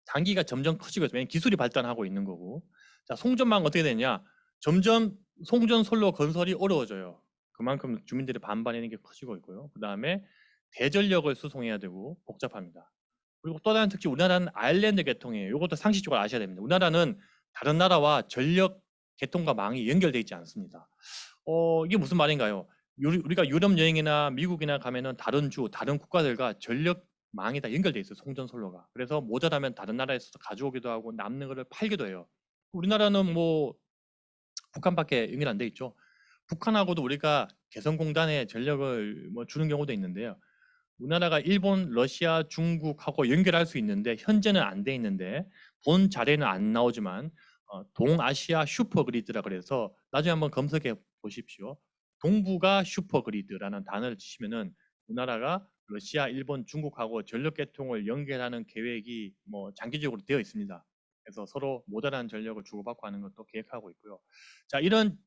단기가 점점 커지고 있어요. 왜냐면 기술이 발전하고 있는 거고. 자, 송전망 어떻게 되냐? 점점 송전선로 건설이 어려워져요. 그만큼 주민들의 반발하는 게 커지고 있고요. 그 다음에 대전력을 수송해야 되고 복잡합니다. 그리고 또 다른 특징 우리나라는 아일랜드 계통이에요. 이것도 상식적으로 아셔야 됩니다. 우리나라는 다른 나라와 전력 계통과 망이 연결되어 있지 않습니다. 이게 무슨 말인가요? 우리가 유럽 여행이나 미국이나 가면은 다른 주, 다른 국가들과 전력 망이 다 연결돼 있어요. 송전솔로가. 그래서 모자라면 다른 나라에서 가져오기도 하고 남는 거를 팔기도 해요. 우리나라는 뭐 북한밖에 연결 안 돼 있죠. 북한하고도 우리가 개성공단에 전력을 뭐 주는 경우도 있는데요. 우리나라가 일본, 러시아, 중국하고 연결할 수 있는데 현재는 안 돼 있는데 본 자료는 안 나오지만 동아시아 슈퍼그리드라 그래서 나중에 한번 검색해 보십시오. 동북아 슈퍼그리드라는 단어를 치시면은 우리나라가 러시아, 일본, 중국하고 전력 개통을 연결하는 계획이 뭐 장기적으로 되어 있습니다. 그래서 서로 모자란 전력을 주고받고 하는 것도 계획하고 있고요. 자, 이런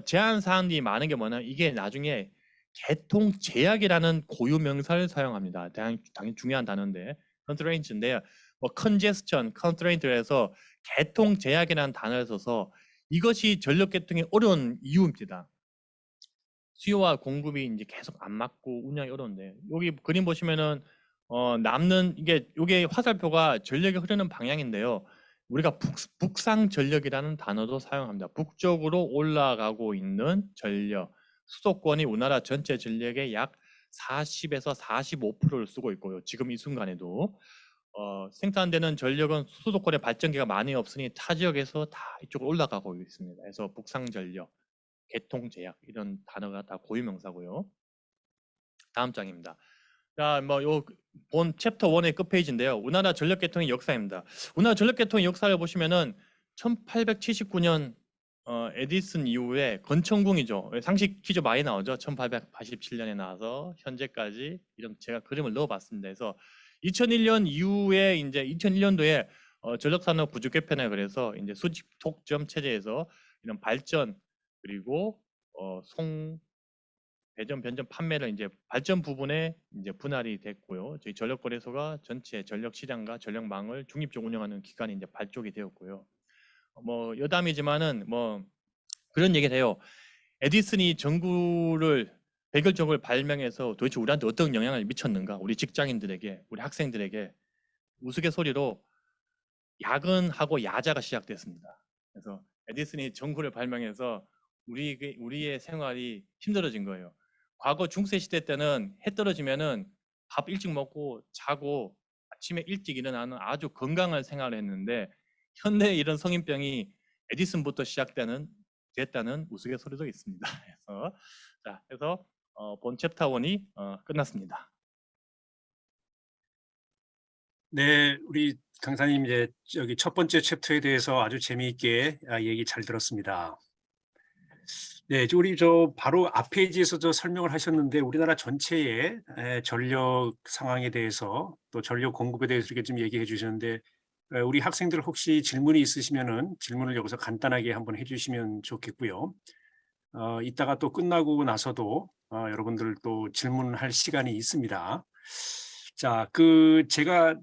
제한 사항이 많은 게 뭐냐면 이게 나중에 개통 제약이라는 고유 명사를 사용합니다. 당연히 중요한 단어인데 constraint인데요. 뭐 congestion, constraint에서 개통 제약이라는 단어를 써서 이것이 전력 개통이 어려운 이유입니다. 수요와 공급이 이제 계속 안 맞고 운영이 어려운데 여기 그림 보시면은 남는 이게 화살표가 전력이 흐르는 방향인데요. 우리가 북상 전력이라는 단어도 사용합니다. 북쪽으로 올라가고 있는 전력. 수도권이 우리나라 전체 전력의 약 40에서 45%를 쓰고 있고요. 지금 이 순간에도 생산되는 전력은 수도권에 발전기가 많이 없으니 타 지역에서 다 이쪽으로 올라가고 있습니다. 그래서 북상 전력, 개통 제약 이런 단어가 다 고유명사고요. 다음 장입니다. 자, 뭐 요 본 챕터 1의 끝페이지인데요. 우리나라 전력 개통의 역사입니다. 우리나라 전력 개통의 역사를 보시면은 1879년 에디슨 이후에 건천궁이죠. 상식 퀴즈 많이 나오죠. 1887년에 나와서 현재까지 이런 제가 그림을 넣어봤습니다. 그래서 2001년 이후에 이제 2001년도에 전력산업 구조 개편에 그래서 이제 수직 독점 체제에서 이런 발전 그리고 배전, 변전, 판매를 이제 발전 부분에 이제 분할이 됐고요. 저희 전력거래소가 전체 전력 시장과 전력망을 중립적으로 운영하는 기관이 이제 발족이 되었고요. 뭐 여담이지만은 뭐 그런 얘기를 해요. 에디슨이 전구를 백열전구를 발명해서 도대체 우리한테 어떤 영향을 미쳤는가? 우리 직장인들에게, 우리 학생들에게 우스갯소리로 야근하고 야자가 시작됐습니다. 그래서 에디슨이 전구를 발명해서 우리의 생활이 힘들어진 거예요. 과거 중세 시대 때는 해 떨어지면은 밥 일찍 먹고 자고 아침에 일찍 일어나는 아주 건강한 생활을 했는데 현대 이런 성인병이 에디슨부터 됐다는 우스갯소리도 있습니다. 그래서 본 챕터 1이 끝났습니다. 네, 우리 강사님 이제 여기 첫 번째 챕터에 대해서 아주 재미있게 얘기 잘 들었습니다. 네, 우리 바로 앞 페이지에서 설명을 하셨는데 우리나라 전체의 전력 상황에 대해서 또 전력 공급에 대해서 이렇게 좀 얘기해 주셨는데 우리 학생들 혹시 질문이 있으시면은 질문을 여기서 간단하게 한번 해주시면 좋겠고요. 이따가 또 끝나고 나서도 여러분들 또 질문할 시간이 있습니다. 자, 제가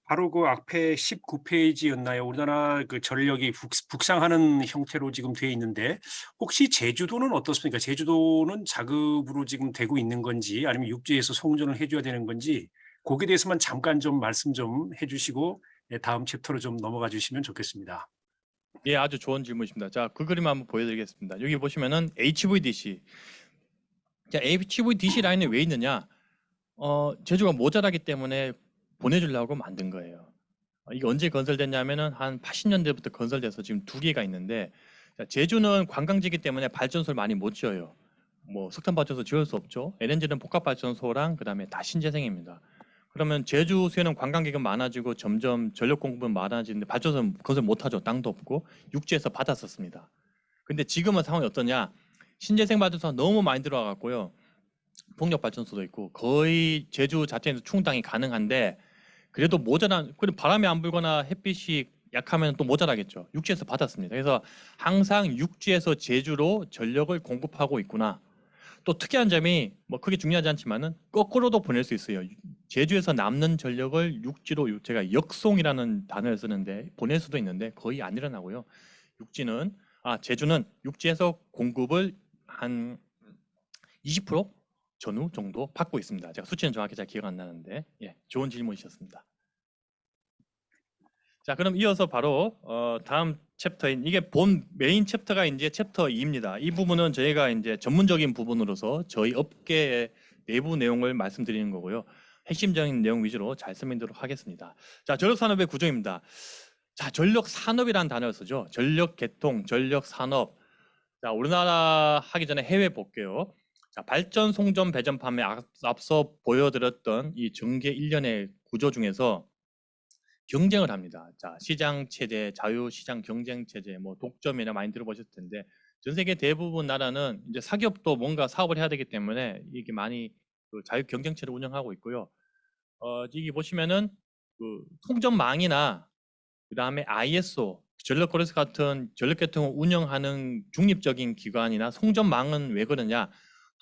바로 그 앞에 19페이지였나요? 우리나라 그 전력이 북상하는 형태로 지금 되어 있는데 혹시 제주도는 어떻습니까? 제주도는 자급으로 지금 되고 있는 건지 아니면 육지에서 송전을 해줘야 되는 건지 거기에 대해서만 잠깐 좀 말씀 좀 해주시고 다음 챕터로 좀 넘어가 주시면 좋겠습니다. 예, 아주 좋은 질문이십니다. 자, 그 그림 한번 보여드리겠습니다. 여기 보시면은 HVDC. 자, HVDC 라인이 왜 있느냐? 제주가 모자라기 때문에 보내주려고 만든 거예요. 이게 언제 건설됐냐면은 한 80년대부터 건설돼서 지금 2개가 있는데 자, 제주는 관광지이기 때문에 발전소를 많이 못 지어요. 뭐 석탄 발전소 지을 수 없죠. LNG는 복합 발전소랑 그다음에 다 신재생입니다. 그러면 제주 수에는 관광객은 많아지고 점점 전력 공급은 많아지는데 발전소는 건설 못 하죠. 땅도 없고 육지에서 받았었습니다. 근데 지금은 상황이 어떠냐? 신재생 발전소가 너무 많이 들어와 갖고요. 풍력 발전소도 있고 거의 제주 자체에서 충당이 가능한데 그래도 그리고 바람이 안 불거나 햇빛이 약하면 또 모자라겠죠. 육지에서 받았습니다. 그래서 항상 육지에서 제주로 전력을 공급하고 있구나. 또 특이한 점이 뭐 크게 중요하지 않지만은 거꾸로도 보낼 수 있어요. 제주에서 남는 전력을 육지로 제가 역송이라는 단어를 쓰는데 보낼 수도 있는데 거의 안 일어나고요. 제주는 육지에서 공급을 한 20% 전후 정도 받고 있습니다. 제가 수치는 정확히 잘 기억 안 나는데 좋은 질문이셨습니다. 자, 그럼 이어서 바로 다음 챕터인 이게 본 메인 챕터가 이제 챕터 2입니다. 이 부분은 저희가 이제 전문적인 부분으로서 저희 업계의 내부 내용을 말씀드리는 거고요. 핵심적인 내용 위주로 잘 설명드리도록 하겠습니다. 자, 전력 산업의 구조입니다. 자, 전력 산업이라는 단어를 쓰죠. 전력 개통, 전력 산업. 자, 우리나라 하기 전에 해외 볼게요. 자, 발전, 송전, 배전, 판매 앞서 보여드렸던 이 전개 일련의 구조 중에서 경쟁을 합니다. 자, 시장 체제, 자유 시장 경쟁 체제, 뭐 독점이나 많이 들어보셨을 텐데 전 세계 대부분 나라는 이제 사기업도 뭔가 사업을 해야 되기 때문에 이게 많이 그 자유 경쟁체를 운영하고 있고요. 여기 보시면은 그 송전망이나 그 다음에 ISO, 전력거래소 같은 전력계통을 운영하는 중립적인 기관이나 송전망은 왜 그러냐?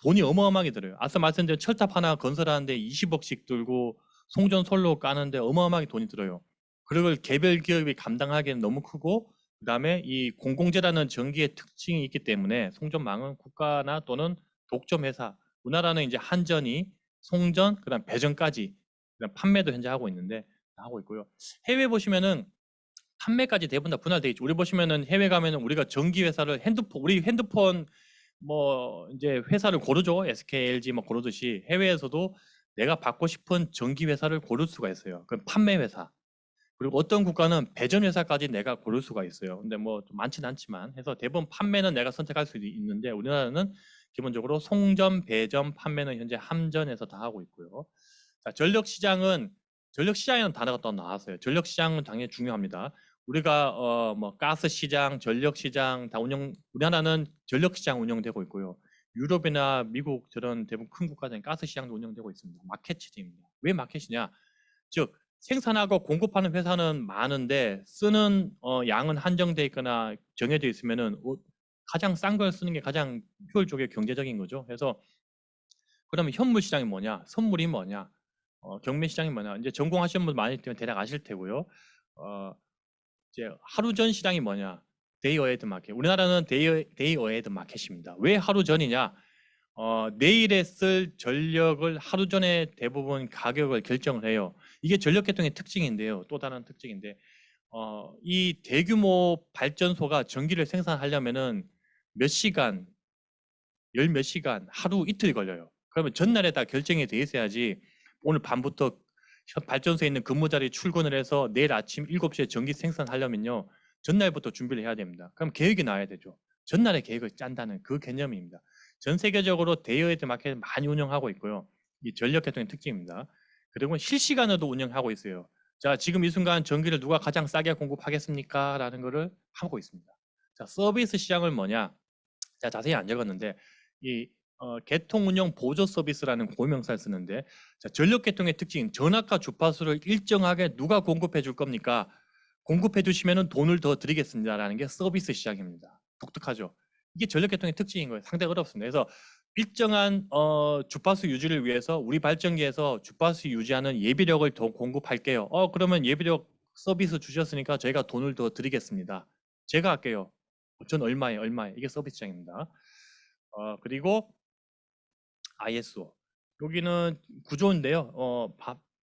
돈이 어마어마하게 들어요. 앞서 말씀드린 철탑 하나 건설하는데 20억씩 들고 송전 솔로 까는데 어마어마하게 돈이 들어요. 그걸 개별 기업이 감당하기에는 너무 크고 그 다음에 이 공공재라는 전기의 특징이 있기 때문에 송전망은 국가나 또는 독점 회사, 우리나라는 이제 한전이 송전, 그 다음 배전까지 그다음 판매도 현재 하고 있는데 하고 있고요. 해외 보시면은 판매까지 대부분 다 분할돼 있죠. 우리 보시면은 해외 가면은 우리가 전기 회사를 우리 핸드폰 뭐 이제 회사를 고르죠. SK, LG 뭐 고르듯이 해외에서도 내가 받고 싶은 전기 회사를 고를 수가 있어요. 그 판매 회사. 그리고 어떤 국가는 배전 회사까지 내가 고를 수가 있어요. 근데 뭐 좀 많지는 않지만 해서 대부분 판매는 내가 선택할 수 있는데 우리나라는 기본적으로 송전, 배전, 판매는 현재 함전에서 다 하고 있고요. 자, 전력 시장이라는 단어가 또 나왔어요. 전력 시장은 당연히 중요합니다. 우리가 뭐 가스 시장, 전력 시장 다 우리나라는 전력 시장 운영되고 있고요. 유럽이나 미국 저런 대부분 큰 국가들은 가스 시장도 운영되고 있습니다. 마켓 체제입니다. 왜 마켓이냐? 즉 생산하고 공급하는 회사는 많은데 쓰는 양은 한정돼 있거나 정해져 있으면은 가장 싼 걸 쓰는 게 가장 효율적이고 경제적인 거죠. 그래서 그러면 현물 시장이 뭐냐? 선물이 뭐냐? 경매 시장이 뭐냐? 이제 전공하시는 분 많이 있으면 대략 아실 테고요. 이제 하루 전 시장이 뭐냐? 데이 어헤드 마켓. 우리나라는 데이 어헤드 마켓입니다. 왜 하루 전이냐? 내일에 쓸 전력을 하루 전에 대부분 가격을 결정을 해요. 이게 전력 계통의 특징인데요. 또 다른 특징인데 이 대규모 발전소가 전기를 생산하려면은 몇 시간, 열 몇 시간, 하루 이틀 걸려요. 그러면 전날에 다 결정이 돼 있어야지 오늘 밤부터 발전소에 있는 근무자들이 출근을 해서 내일 아침 7시에 전기 생산하려면요. 전날부터 준비를 해야 됩니다. 그럼 계획이 나와야 되죠. 전날에 계획을 짠다는 그 개념입니다. 전 세계적으로 데이어헤드 마켓을 많이 운영하고 있고요. 이 전력 계통의 특징입니다. 그리고 실시간으로도 운영하고 있어요. 자, 지금 이 순간 전기를 누가 가장 싸게 공급하겠습니까? 라는 거를 하고 있습니다. 자, 서비스 시장은 뭐냐? 자, 자세히 안 적었는데 이 개통 운영 보조 서비스라는 고명사를 쓰는데 자, 전력 개통의 특징 전압과 주파수를 일정하게 누가 공급해 줄 겁니까? 공급해 주시면 돈을 더 드리겠습니다라는 게 서비스 시장입니다. 독특하죠. 이게 전력 개통의 특징인 거예요. 상당히 어렵습니다. 그래서 일정한 주파수 유지를 위해서 우리 발전기에서 주파수 유지하는 예비력을 더 공급할게요. 그러면 예비력 서비스 주셨으니까 저희가 돈을 더 드리겠습니다. 제가 할게요. 전 얼마에 이게 서비스 시장입니다. 그리고 ISO 여기는 구조인데요.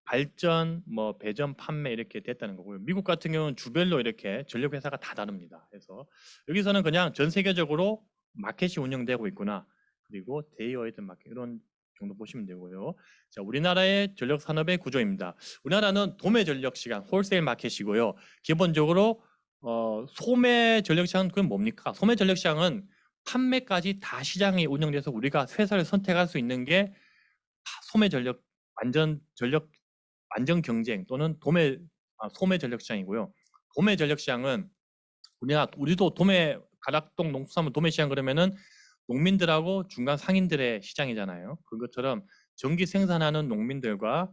발전, 뭐 배전, 판매 이렇게 됐다는 거고요. 미국 같은 경우는 주별로 이렇게 전력 회사가 다 다릅니다. 그래서 여기서는 그냥 전 세계적으로 마켓이 운영되고 있구나. 그리고 데이어헤드 마켓 이런 정도 보시면 되고요. 자, 우리나라의 전력 산업의 구조입니다. 우리나라는 도매 전력 시장, 홀세일 마켓이고요. 기본적으로 소매 전력 시장은 그건 뭡니까? 소매 전력 시장은 판매까지 다 시장이 운영돼서 우리가 회사를 선택할 수 있는 게 소매 전력 완전 경쟁 또는 소매 전력 시장이고요. 도매 전력 시장은 우리도 도매 가락동 농수산물 도매 시장 그러면은 농민들하고 중간 상인들의 시장이잖아요. 그것처럼 전기 생산하는 농민들과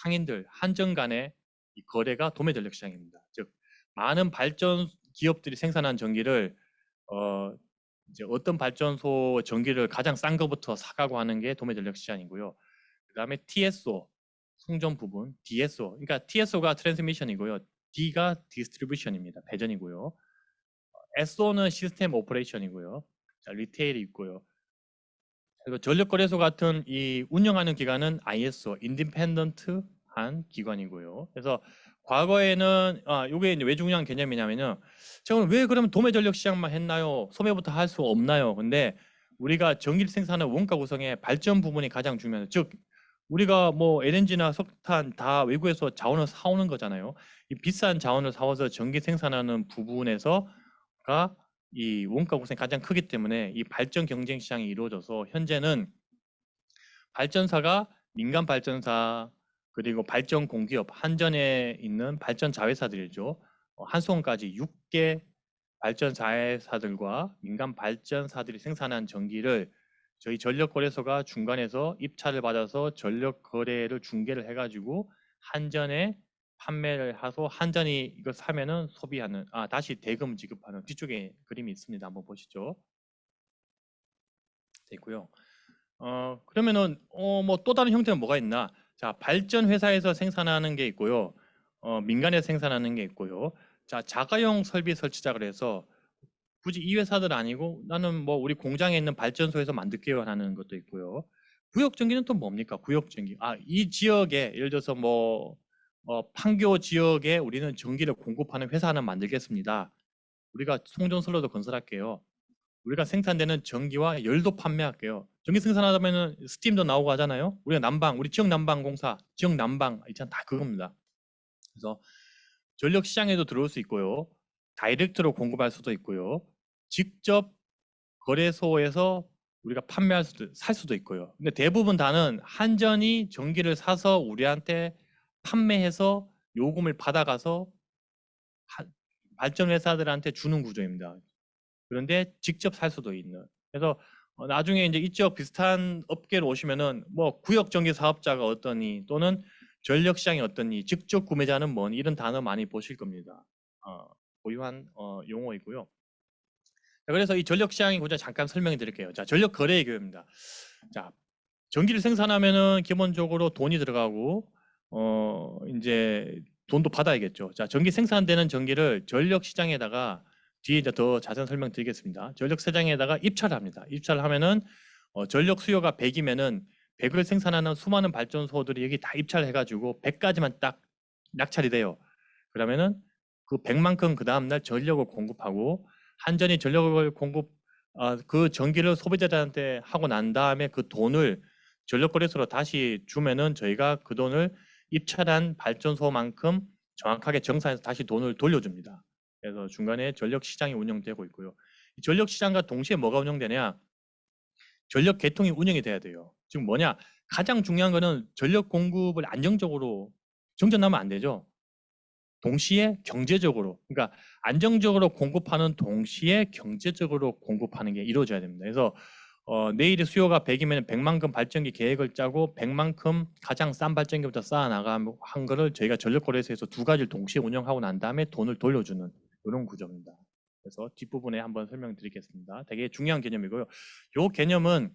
상인들 한정 간의 이 거래가 도매 전력 시장입니다. 즉 많은 발전 기업들이 생산한 전기를 이제 어떤 발전소 전기를 가장 싼 것부터 사가고 하는 게 도매 전력 시장이고요. 그다음에 TSO 송전 부분, DSO 그러니까 TSO가 트랜스미션이고요. D가 디스트리뷰션입니다. 배전이고요. SO는 시스템 오퍼레이션이고요. 자, 리테일이 있고요. 그리고 전력거래소 같은 이 운영하는 기관은 ISO, 인디펜던트한 기관이고요. 그래서 과거에는 이게 이제 왜 중요한 개념이냐면요. 제가 왜 그러면 도매 전력 시장만 했나요? 소매부터 할 수 없나요? 근데 우리가 전기를 생산하는 원가 구성의 발전 부분이 가장 중요해요. 즉 우리가 뭐 LNG나 석탄 다 외국에서 자원을 사오는 거잖아요. 이 비싼 자원을 사와서 전기 생산하는 부분에서가 이 원가 곡선이 가장 크기 때문에 이 발전 경쟁 시장이 이루어져서 현재는 발전사가 민간 발전사 그리고 발전 공기업 한전에 있는 발전 자회사들이죠. 한송까지 6개 발전 자회사들과 민간 발전사들이 생산한 전기를 저희 전력거래소가 중간에서 입찰을 받아서 전력거래를 중개를 해가지고 한전에 판매를 하고 한전이 이거 사면은 소비하는 다시 대금 지급하는 뒤쪽에 그림이 있습니다. 한번 보시죠. 됐고요. 그러면은 뭐 또 다른 형태는 뭐가 있나? 자, 발전 회사에서 생산하는 게 있고요. 민간에서 생산하는 게 있고요. 자, 자가용 설비 설치자 그래서 굳이 이 회사들 아니고 나는 뭐 우리 공장에 있는 발전소에서 만들게요 하는 것도 있고요. 구역 전기는 또 뭡니까? 구역 전기. 이 지역에 예를 들어서 뭐 판교 지역에 우리는 전기를 공급하는 회사 하나 만들겠습니다. 우리가 송전선로도 건설할게요. 우리가 생산되는 전기와 열도 판매할게요. 전기 생산하다면은 스팀도 나오고 하잖아요. 우리가 난방, 우리 지역 난방공사, 지역 난방 있잖아, 다 그겁니다. 그래서 전력 시장에도 들어올 수 있고요. 다이렉트로 공급할 수도 있고요. 직접 거래소에서 우리가 판매할 수도 살 수도 있고요. 근데 대부분 다는 한전이 전기를 사서 우리한테 판매해서 요금을 받아가서 발전 회사들한테 주는 구조입니다. 그런데 직접 살 수도 있는. 그래서 나중에 이제 이쪽 비슷한 업계로 오시면은 뭐 구역 전기 사업자가 어떠니 또는 전력 시장이 어떠니 직접 구매자는 뭐니 이런 단어 많이 보실 겁니다. 고유한 용어이고요. 자, 그래서 이 전력 시장의 구조 잠깐 설명해 드릴게요. 자, 전력 거래의 교입니다. 자, 전기를 생산하면은 기본적으로 돈이 들어가고 이제 돈도 받아야겠죠. 자, 전기 생산되는 전기를 전력 시장에다가 뒤에 이제 더 자세한 설명 드리겠습니다. 전력 시장에다가 입찰을 합니다. 입찰을 하면은 전력 수요가 100이면은 100을 생산하는 수많은 발전소들이 여기 다 입찰을 해가지고 100까지만 딱 낙찰이 돼요. 그러면은 그 100만큼 그 다음날 전력을 공급하고 한전이 전력을 그 전기를 소비자들한테 하고 난 다음에 그 돈을 전력거래소로 다시 주면은 저희가 그 돈을 입찰한 발전소만큼 정확하게 정산해서 다시 돈을 돌려줍니다. 그래서 중간에 전력 시장이 운영되고 있고요. 이 전력 시장과 동시에 뭐가 운영되냐? 전력 계통이 운영이 돼야 돼요. 지금 뭐냐? 가장 중요한 거는 전력 공급을 안정적으로 정전하면 안 되죠. 동시에 경제적으로, 그러니까 안정적으로 공급하는 동시에 경제적으로 공급하는 게 이루어져야 됩니다. 그래서 내일의 수요가 100이면 100만큼 발전기 계획을 짜고 100만큼 가장 싼 발전기부터 쌓아나가는 거를 저희가 전력거래소에서 두 가지를 동시에 운영하고 난 다음에 돈을 돌려주는 이런 구조입니다. 그래서 뒷부분에 한번 설명드리겠습니다. 되게 중요한 개념이고요. 이 개념은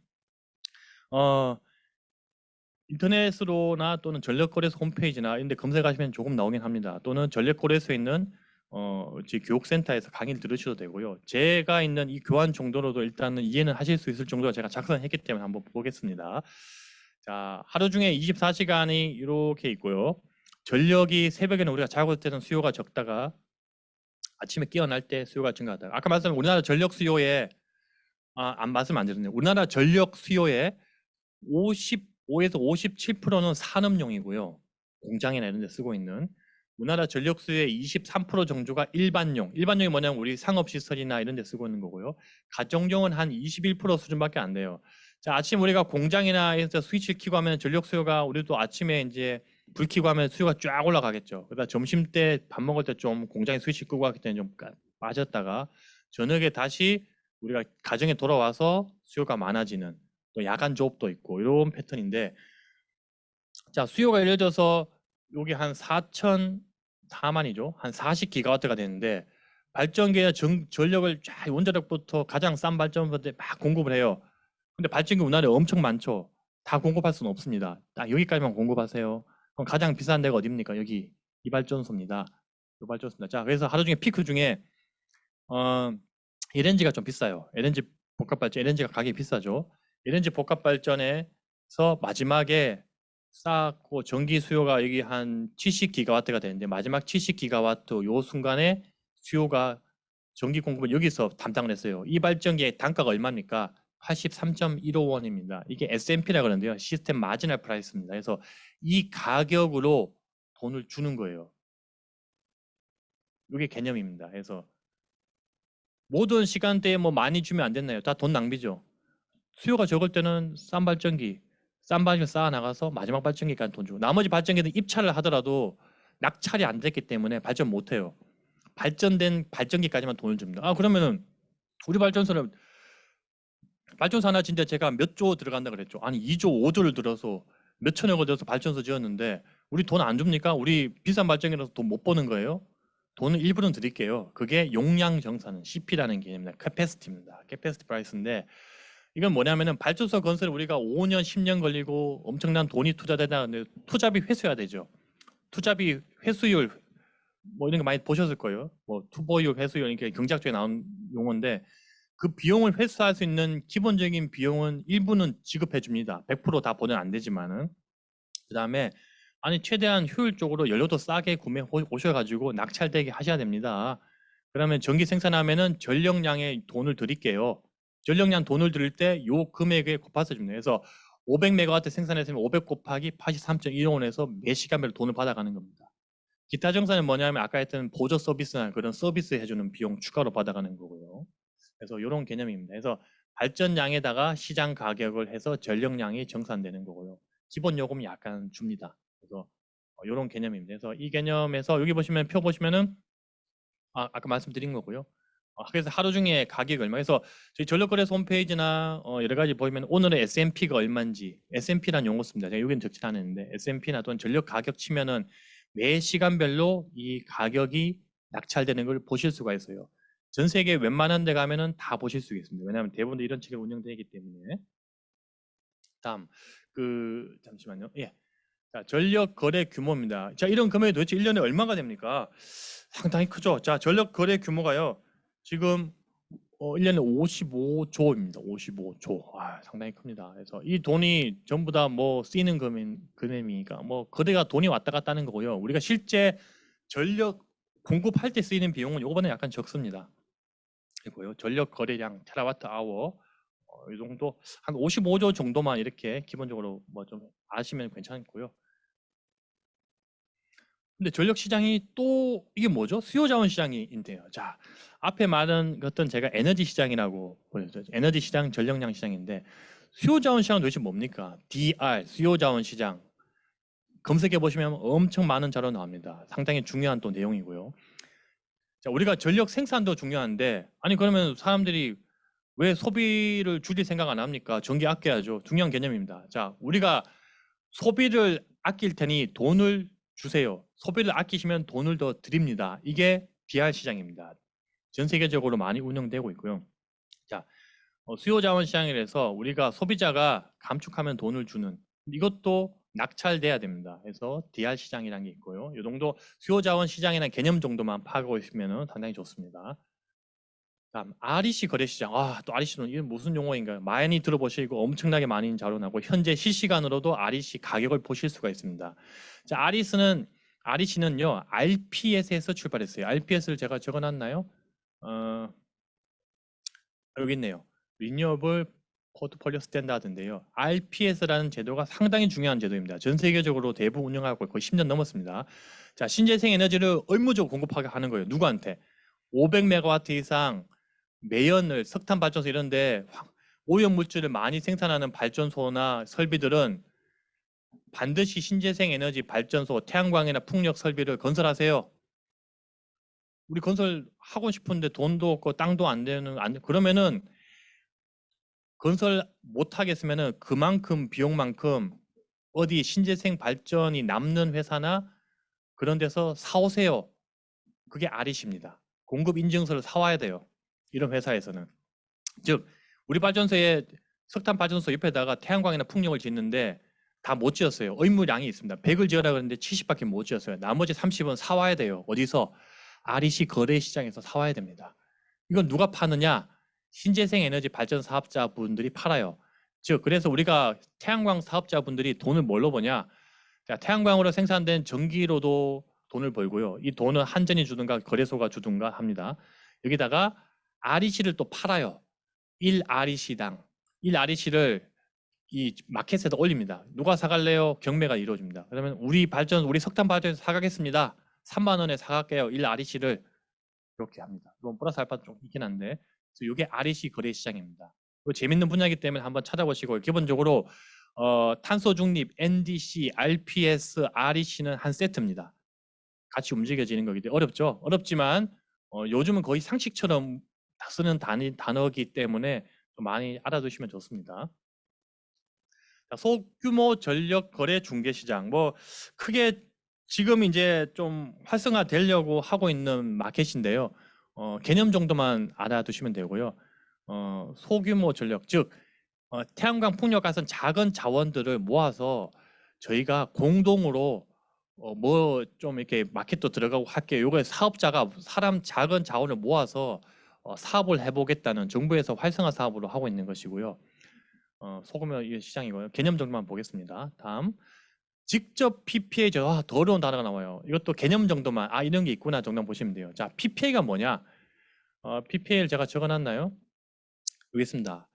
인터넷으로나 또는 전력거래소 홈페이지나 이런 데 검색하시면 조금 나오긴 합니다. 또는 전력거래소에 있는 교육센터에서 강의를 들으셔도 되고요. 제가 있는 이 교환 정도로도 일단은 이해는 하실 수 있을 정도로 제가 작성했기 때문에 한번 보겠습니다. 자, 하루 중에 24시간이 이렇게 있고요. 전력이 새벽에는 우리가 자고 있을 때는 수요가 적다가 아침에 깨어날 때 수요가 증가하다. 아까 말씀드린 우리나라 전력 수요에 말씀 안 드렸네요. 우리나라 전력 수요의 55에서 57%는 산업용이고요. 공장이나 이런 데 쓰고 있는. 우리나라 전력 수요의 23% 정도가 일반용. 일반용이 뭐냐면 우리 상업시설이나 이런 데 쓰고 있는 거고요. 가정용은 한 21% 수준밖에 안 돼요. 자, 아침 우리가 공장이나 해서 스위치를 켜고 하면 전력 수요가 우리도 아침에 이제 불 켜고 하면 수요가 쫙 올라가겠죠. 그러다 점심 때 밥 먹을 때 좀 공장에 스위치 끄고 하기 때문에 좀 빠졌다가 저녁에 다시 우리가 가정에 돌아와서 수요가 많아지는 또 야간 조업도 있고 이런 패턴인데, 자, 수요가 예를 들어서 여기 한 4만이죠. 한 40기가와트가 되는데 발전기의 전력을 쫙 원자력부터 가장 싼 발전소에 막 공급을 해요. 근데 발전기 우리나라에 엄청 많죠. 다 공급할 수는 없습니다. 딱 여기까지만 공급하세요. 그럼 가장 비싼 데가 어디입니까? 여기 이 발전소입니다. 이 발전소입니다. 자, 그래서 하루 중에 피크 중에 LNG가 좀 비싸요. LNG 복합발전, LNG가 가격이 비싸죠. LNG 복합발전에서 마지막에 쌓고 전기 수요가 여기 한 70기가와트가 되는데 마지막 70기가와트 요 순간에 수요가 전기 공급을 여기서 담당을 했어요. 이 발전기의 단가가 얼마입니까? 83.15원입니다. 이게 S&P라 그러는데요. 시스템 마지널 프라이스입니다. 그래서 이 가격으로 돈을 주는 거예요. 이게 개념입니다. 그래서 모든 시간대에 뭐 많이 주면 안 됐나요? 다 돈 낭비죠. 수요가 적을 때는 싼 발전기 쌓아 나가서 마지막 발전기까지 돈 주고 나머지 발전기는 입찰을 하더라도 낙찰이 안 됐기 때문에 발전 못 해요. 발전된 발전기까지만 돈을 줍니다. 아 그러면은 우리 발전소는 발전소 하나 짓는데 제가 몇 조 들어간다 그랬죠. 아니 2조 5조를 들어서 몇 천억을 들어서 발전소 지었는데 우리 돈 안 줍니까? 우리 비싼 발전기라서 돈 못 버는 거예요? 돈을 일부는 드릴게요. 그게 용량 정산은 CP라는 개념입니다. 캐패시티입니다. 캐패시티 프라이스인데 이건 뭐냐면은 발전소 건설에 우리가 5년, 10년 걸리고 엄청난 돈이 투자되다는데 투자비 회수해야 되죠. 투자비 회수율 뭐 이런 거 많이 보셨을 거예요. 뭐 투보율, 회수율 이렇게 경제학적에 나온 용어인데 그 비용을 회수할 수 있는 기본적인 비용은 일부는 지급해 줍니다. 100% 다 보내는 안 되지만은 그다음에 아니 최대한 효율적으로 연료도 싸게 구매해 오셔가지고 낙찰되게 하셔야 됩니다. 그러면 전기 생산하면은 전력량의 돈을 드릴게요. 전력량 돈을 드릴 때 요 금액에 곱해서 줍니다. 그래서 500메가와트 생산했으면 500 곱하기 83.15원에서 매 시간별로 돈을 받아가는 겁니다. 기타 정산은 뭐냐면 아까 했던 보조 서비스나 그런 서비스 해주는 비용 추가로 받아가는 거고요. 그래서 이런 개념입니다. 그래서 발전량에다가 시장 가격을 해서 전력량이 정산되는 거고요. 기본 요금이 약간 줍니다. 그래서 이런 개념입니다. 그래서 이 개념에서 여기 보시면 표 보시면은 아까 말씀드린 거고요. 그래서 하루 중에 가격이 얼마. 그래서 저희 전력거래소 홈페이지나 여러 가지 보시면 오늘의 S&P가 얼마인지 S&P라는 용어 씁니다. 제가 여기는 적지 않았는데 S&P나 또는 전력 가격 치면은 매 시간별로 이 가격이 낙찰되는 걸 보실 수가 있어요. 전 세계 웬만한 데 가면은 다 보실 수 있습니다. 왜냐하면 대부분 이런 책이 운영되기 때문에. 다음 잠시만요. 예. 자, 전력 거래 규모입니다. 자, 이런 금액이 도대체 1년에 얼마가 됩니까? 상당히 크죠. 자, 전력 거래 규모가요. 지금 1년에 55조입니다. 55조. 상당히 큽니다. 그래서 이 돈이 전부 다 뭐 쓰이는 금액이니까 뭐 거래가 돈이 왔다 갔다 하는 거고요. 우리가 실제 전력 공급할 때 쓰이는 비용은 요거보다 약간 적습니다. 그리고요. 전력 거래량 테라와트 아워 이 정도 한 55조 정도만 이렇게 기본적으로 뭐 좀 아시면 괜찮고요. 근데 전력 시장이 또 이게 뭐죠? 수요 자원 시장인데요. 자, 앞에 말한 것은 제가 에너지 시장이라고 보였죠. 에너지 시장, 전력량 시장인데 수요 자원 시장은 도대체 뭡니까? DR, 수요 자원 시장. 검색해 보시면 엄청 많은 자료 나옵니다. 상당히 중요한 또 내용이고요. 자, 우리가 전력 생산도 중요한데 아니 그러면 사람들이 왜 소비를 줄일 생각 안 합니까? 전기 아껴야죠. 중요한 개념입니다. 자, 우리가 소비를 아낄 테니 돈을 주세요. 소비를 아끼시면 돈을 더 드립니다. 이게 DR 시장입니다. 전 세계적으로 많이 운영되고 있고요. 자, 수요 자원 시장이라서 우리가 소비자가 감축하면 돈을 주는 이것도 낙찰돼야 됩니다. 그래서 DR 시장이라는 게 있고요. 이 정도 수요 자원 시장이라는 개념 정도만 파악하고 있으면 상당히 좋습니다. 다음 REC 거래시장. 또 REC는 이게 무슨 용어인가요? 많이 들어보시고 엄청나게 많은 자료 나고 현재 실시간으로도 REC 가격을 보실 수가 있습니다. 자, REC는요 RPS에서 출발했어요. RPS를 제가 적어놨나요? 여기 있네요. 리뉴어블 포트폴리오 스탠다드인데요. RPS라는 제도가 상당히 중요한 제도입니다. 전 세계적으로 대부분 운영하고 거의 10년 넘었습니다. 자, 신재생 에너지를 의무적으로 공급하게 하는 거예요. 누구한테? 500메가와트 이상 매연을 석탄 발전소 이런데 오염 물질을 많이 생산하는 발전소나 설비들은 반드시 신재생 에너지 발전소, 태양광이나 풍력 설비를 건설하세요. 우리 건설하고 싶은데 돈도 없고 땅도 안 되는 그러면은 건설 못 하겠으면은 그만큼 비용만큼 어디 신재생 발전이 남는 회사나 그런 데서 사오세요. 그게 REC입니다. 공급 인증서를 사와야 돼요. 이런 회사에서는. 즉 우리 발전소에 석탄 발전소 옆에다가 태양광이나 풍력을 짓는데 다 못 지었어요. 의무량이 있습니다. 100을 지어라 그랬는데 70밖에 못 지었어요. 나머지 30은 사와야 돼요. 어디서? REC 거래 시장에서 사와야 됩니다. 이건 누가 파느냐? 신재생 에너지 발전 사업자분들이 팔아요. 즉 그래서 우리가 태양광 사업자분들이 돈을 뭘로 버냐? 자, 태양광으로 생산된 전기로도 돈을 벌고요. 이 돈은 한전이 주든가 거래소가 주든가 합니다. 여기다가 REC를 또 팔아요. 1 REC당 1REC를 이 마켓에다 올립니다. 누가 사갈래요? 경매가 이루어집니다. 그러면 우리 석탄 발전에서 사가겠습니다. 3만 원에 사갈게요. 1REC를 이렇게 합니다. 물론 플러스 알파도 좀 있긴 한데, 그래서 이게 REC 거래 시장입니다. 이거 재밌는 분야이기 때문에 한번 찾아보시고, 기본적으로 탄소 중립, NDC, RPS, REC는 한 세트입니다. 같이 움직여지는 거기 때문에 어렵죠. 어렵지만 요즘은 거의 상식처럼 쓰는 단어이기 때문에 좀 많이 알아두시면 좋습니다. 자, 소규모 전력 거래 중개 시장, 뭐 크게 지금 이제 좀 활성화되려고 하고 있는 마켓인데요. 개념 정도만 알아두시면 되고요. 소규모 전력, 즉 태양광 풍력 같은 작은 자원들을 모아서 저희가 공동으로 뭐 좀 이렇게 마켓도 들어가고 할게요. 요거 사업자가 사람 작은 자원을 모아서 사업을 해보겠다는 정부에서 활성화 사업으로 하고 있는 것이고요. 소규모 시장이고요. 개념 정도만 보겠습니다. 다음, 직접 PPA, 더 어려운 단어가 나와요. 이것도 개념 정도만, 이런 게 있구나 정도만 보시면 돼요. 자, PPA가 뭐냐? PPA를 제가 적어놨나요? 여기 있습니다.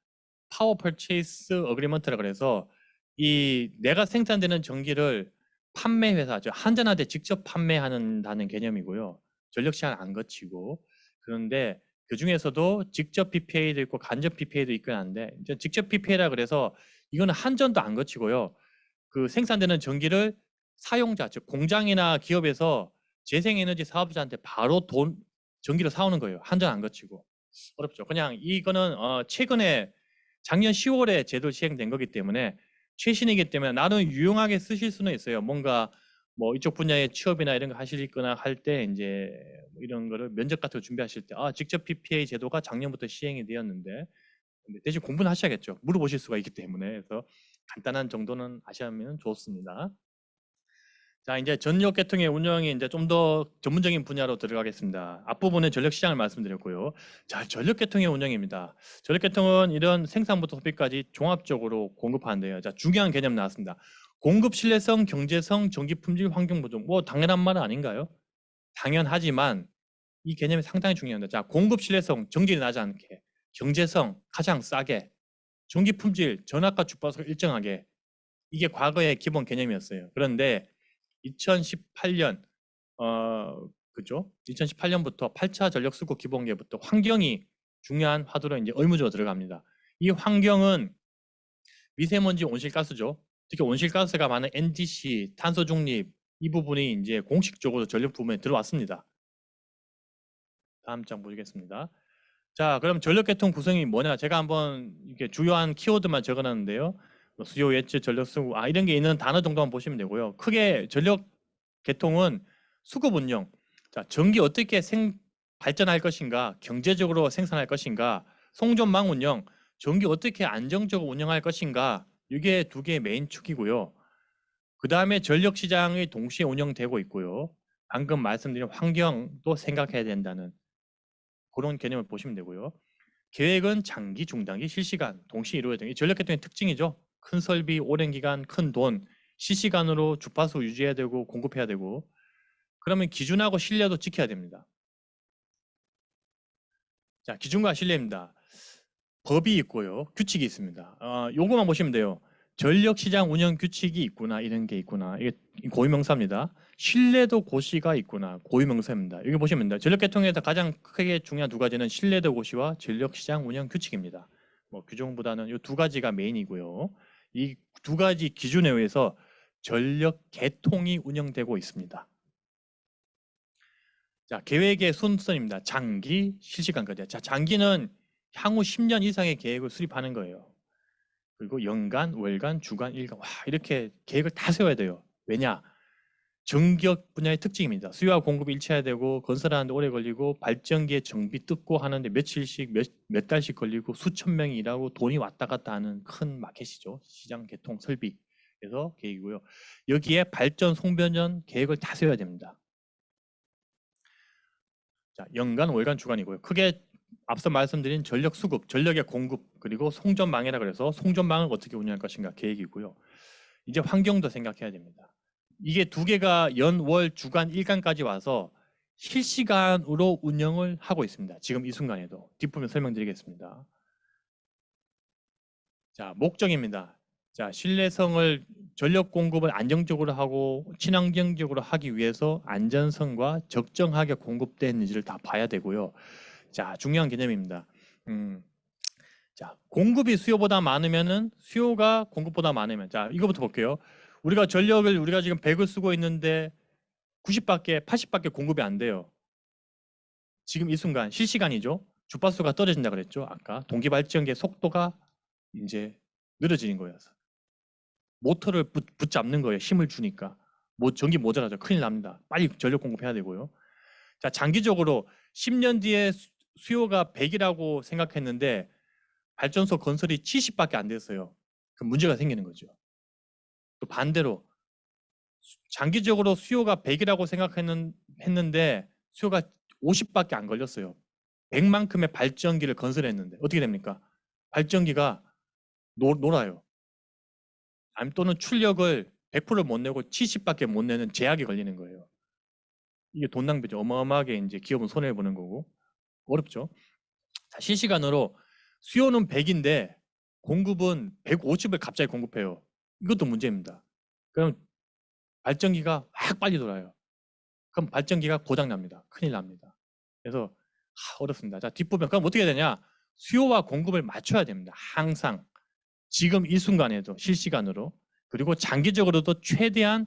파워 퍼체이스 어그리먼트라 그래서 이 내가 생산되는 전기를 판매 회사, 한전한테 직접 판매한다는 개념이고요. 전력 시장 안 거치고. 그런데 그 중에서도 직접 PPA도 있고 간접 PPA도 있긴 한데, 이제 직접 PPA라 그래서 이거는 한전도 안 거치고요. 그 생산되는 전기를 사용자, 즉 공장이나 기업에서 재생에너지 사업자한테 바로 전기를 사오는 거예요. 한전 안 거치고. 어렵죠. 그냥 이거는 최근에 작년 10월에 제도 시행된 거기 때문에 최신이기 때문에 나는 유용하게 쓰실 수는 있어요. 뭔가 뭐 이쪽 분야의 취업이나 이런 거 하시거나 할 때 이제 뭐 이런 거를 면접 같은 거 준비하실 때 직접 PPA 제도가 작년부터 시행이 되었는데, 대신 공부는 하셔야겠죠. 물어보실 수가 있기 때문에. 그래서 간단한 정도는 아시면 좋습니다. 자, 이제 전력 계통의 운영이 이제 좀 더 전문적인 분야로 들어가겠습니다. 앞부분에 전력 시장을 말씀드렸고요. 자, 전력 계통의 운영입니다. 전력 계통은 이런 생산부터 소비까지 종합적으로 공급하는데요. 자, 중요한 개념 나왔습니다. 공급 신뢰성, 경제성, 전기 품질, 환경 보존. 뭐 당연한 말은 아닌가요? 당연하지만 이 개념이 상당히 중요합니다. 자, 공급 신뢰성, 전기를 나지 않게, 경제성 가장 싸게, 전기 품질 전압과 주파수 일정하게. 이게 과거의 기본 개념이었어요. 그런데 2018년 그죠? 2018년부터 8차 전력 수급 기본계부터 환경이 중요한 화두로 이제 의무적으로 들어갑니다. 이 환경은 미세먼지, 온실가스죠. 특히 온실가스가 많은 NDC, 탄소 중립 이 부분이 이제 공식적으로 전력 부문에 들어왔습니다. 다음 장 보시겠습니다. 자, 그럼 전력 계통 구성이 뭐냐? 제가 한번 이렇게 주요한 키워드만 적어놨는데요. 뭐 수요, 예측, 전력 수급 이런 게 있는 단어 정도만 보시면 되고요. 크게 전력 계통은 수급 운영. 자, 전기 어떻게 발전할 것인가, 경제적으로 생산할 것인가, 송전망 운영, 전기 어떻게 안정적으로 운영할 것인가, 이게 두 개의 메인 축이고요. 그 다음에 전력 시장이 동시에 운영되고 있고요. 방금 말씀드린 환경도 생각해야 된다는 그런 개념을 보시면 되고요. 계획은 장기, 중단기, 실시간 동시에 이루어야 되는 게 전력 계통의 특징이죠. 큰 설비, 오랜 기간, 큰 돈, 실시간으로 주파수 유지해야 되고 공급해야 되고, 그러면 기준하고 신뢰도 지켜야 됩니다. 자, 기준과 신뢰입니다. 법이 있고요. 규칙이 있습니다. 요거만 보시면 돼요. 전력시장 운영 규칙이 있구나, 이런 게 있구나. 이게 고유명사입니다. 신뢰도 고시가 있구나, 고유명사입니다. 여기 보시면 됩니다. 전력계통에서 가장 크게 중요한 두 가지는 신뢰도 고시와 전력시장 운영 규칙입니다. 뭐 규정보다는 이 두 가지가 메인이고요. 이 두 가지 기준에 의해서 전력계통이 운영되고 있습니다. 자, 계획의 순서입니다. 장기, 실시간까지. 자, 장기는 향후 10년 이상의 계획을 수립하는 거예요. 그리고 연간, 월간, 주간, 일간 이렇게 계획을 다 세워야 돼요. 왜냐? 전기업 분야의 특징입니다. 수요와 공급이 일치해야 되고 건설하는데 오래 걸리고 발전기의 정비 뜯고 하는데 며칠씩 몇 달씩 걸리고 수천 명이 일하고 돈이 왔다 갔다 하는 큰 마켓이죠. 시장, 개통, 설비. 그래서 계획이고요. 여기에 발전, 송변전 계획을 다 세워야 됩니다. 자, 연간, 월간, 주간이고요. 크게 앞서 말씀드린 전력 수급, 전력의 공급, 그리고 송전망이라 그래서 송전망을 어떻게 운영할 것인가 계획이고요. 이제 환경도 생각해야 됩니다. 이게 두 개가 연, 월, 주간, 일간까지 와서 실시간으로 운영을 하고 있습니다. 지금 이 순간에도 뒷부분 설명드리겠습니다. 자, 목적입니다. 자, 신뢰성을 전력 공급을 안정적으로 하고 친환경적으로 하기 위해서 안전성과 적정하게 공급되는지를 다 봐야 되고요. 자, 중요한 개념입니다. 자, 공급이 수요보다 많으면은 수요가 공급보다 많으면, 자, 이거부터 볼게요. 우리가 전력을 우리가 지금 100을 쓰고 있는데 90밖에 80밖에 공급이 안 돼요. 지금 이 순간 실시간이죠. 주파수가 떨어진다 그랬죠. 아까 동기 발전기의 속도가 이제 느려지는 거예요. 모터를 붙잡는 거예요. 힘을 주니까. 뭐 전기 모자라죠. 큰일 납니다. 빨리 전력 공급해야 되고요. 자, 장기적으로 10년 뒤에 수요가 100이라고 생각했는데 발전소 건설이 70밖에 안 됐어요. 그 문제가 생기는 거죠. 또 반대로 장기적으로 수요가 100이라고 생각했는데 수요가 50밖에 안 걸렸어요. 100만큼의 발전기를 건설했는데 어떻게 됩니까? 발전기가 놀아요. 또는 출력을 100% 못 내고 70밖에 못 내는 제약이 걸리는 거예요. 이게 돈 낭비죠. 어마어마하게 이제 기업은 손해를 보는 거고 어렵죠. 자, 실시간으로 수요는 100인데 공급은 150을 갑자기 공급해요. 이것도 문제입니다. 그럼 발전기가 확 빨리 돌아요. 그럼 발전기가 고장 납니다. 큰일 납니다. 그래서 어렵습니다. 자, 뒷부분 그럼 어떻게 되냐? 수요와 공급을 맞춰야 됩니다. 항상 지금 이 순간에도 실시간으로 그리고 장기적으로도 최대한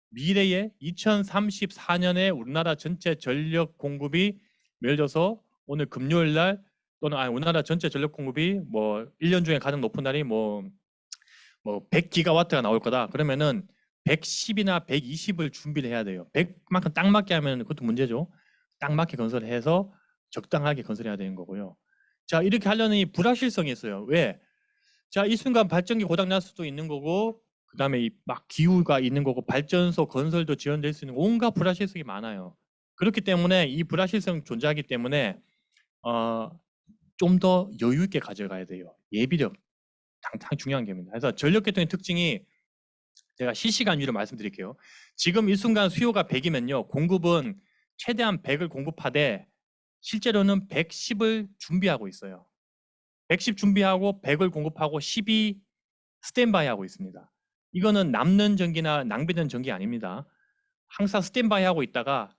미래의 2034년에 우리나라 전체 전력 공급이 예를 들어서 오늘 금요일 날 또는 우리나라 전체 전력 공급이 뭐 1년 중에 가장 높은 날이 뭐 100기가와트가 나올 거다. 그러면은 110이나 120을 준비를 해야 돼요. 100만큼 딱 맞게 하면 그것도 문제죠. 딱 맞게 건설해서 적당하게 건설해야 되는 거고요. 자, 이렇게 하려는 이 불확실성이 있어요. 왜? 자, 이 순간 발전기 고장 날 수도 있는 거고 그다음에 이 막 기후가 있는 거고 발전소 건설도 지연될 수 있는 온갖 불확실성이 많아요. 그렇기 때문에 이 불확실성 존재하기 때문에 좀 더 여유 있게 가져가야 돼요. 예비력 당장 중요한 겁니다. 그래서 전력 계통의 특징이 제가 실시간 위로 말씀드릴게요. 지금 이 순간 수요가 100이면요. 공급은 최대한 100을 공급하되 실제로는 110을 준비하고 있어요. 110 준비하고 100을 공급하고 10이 스탠바이 하고 있습니다. 이거는 남는 전기나 낭비된 전기 아닙니다. 항상 스탠바이 하고 있다가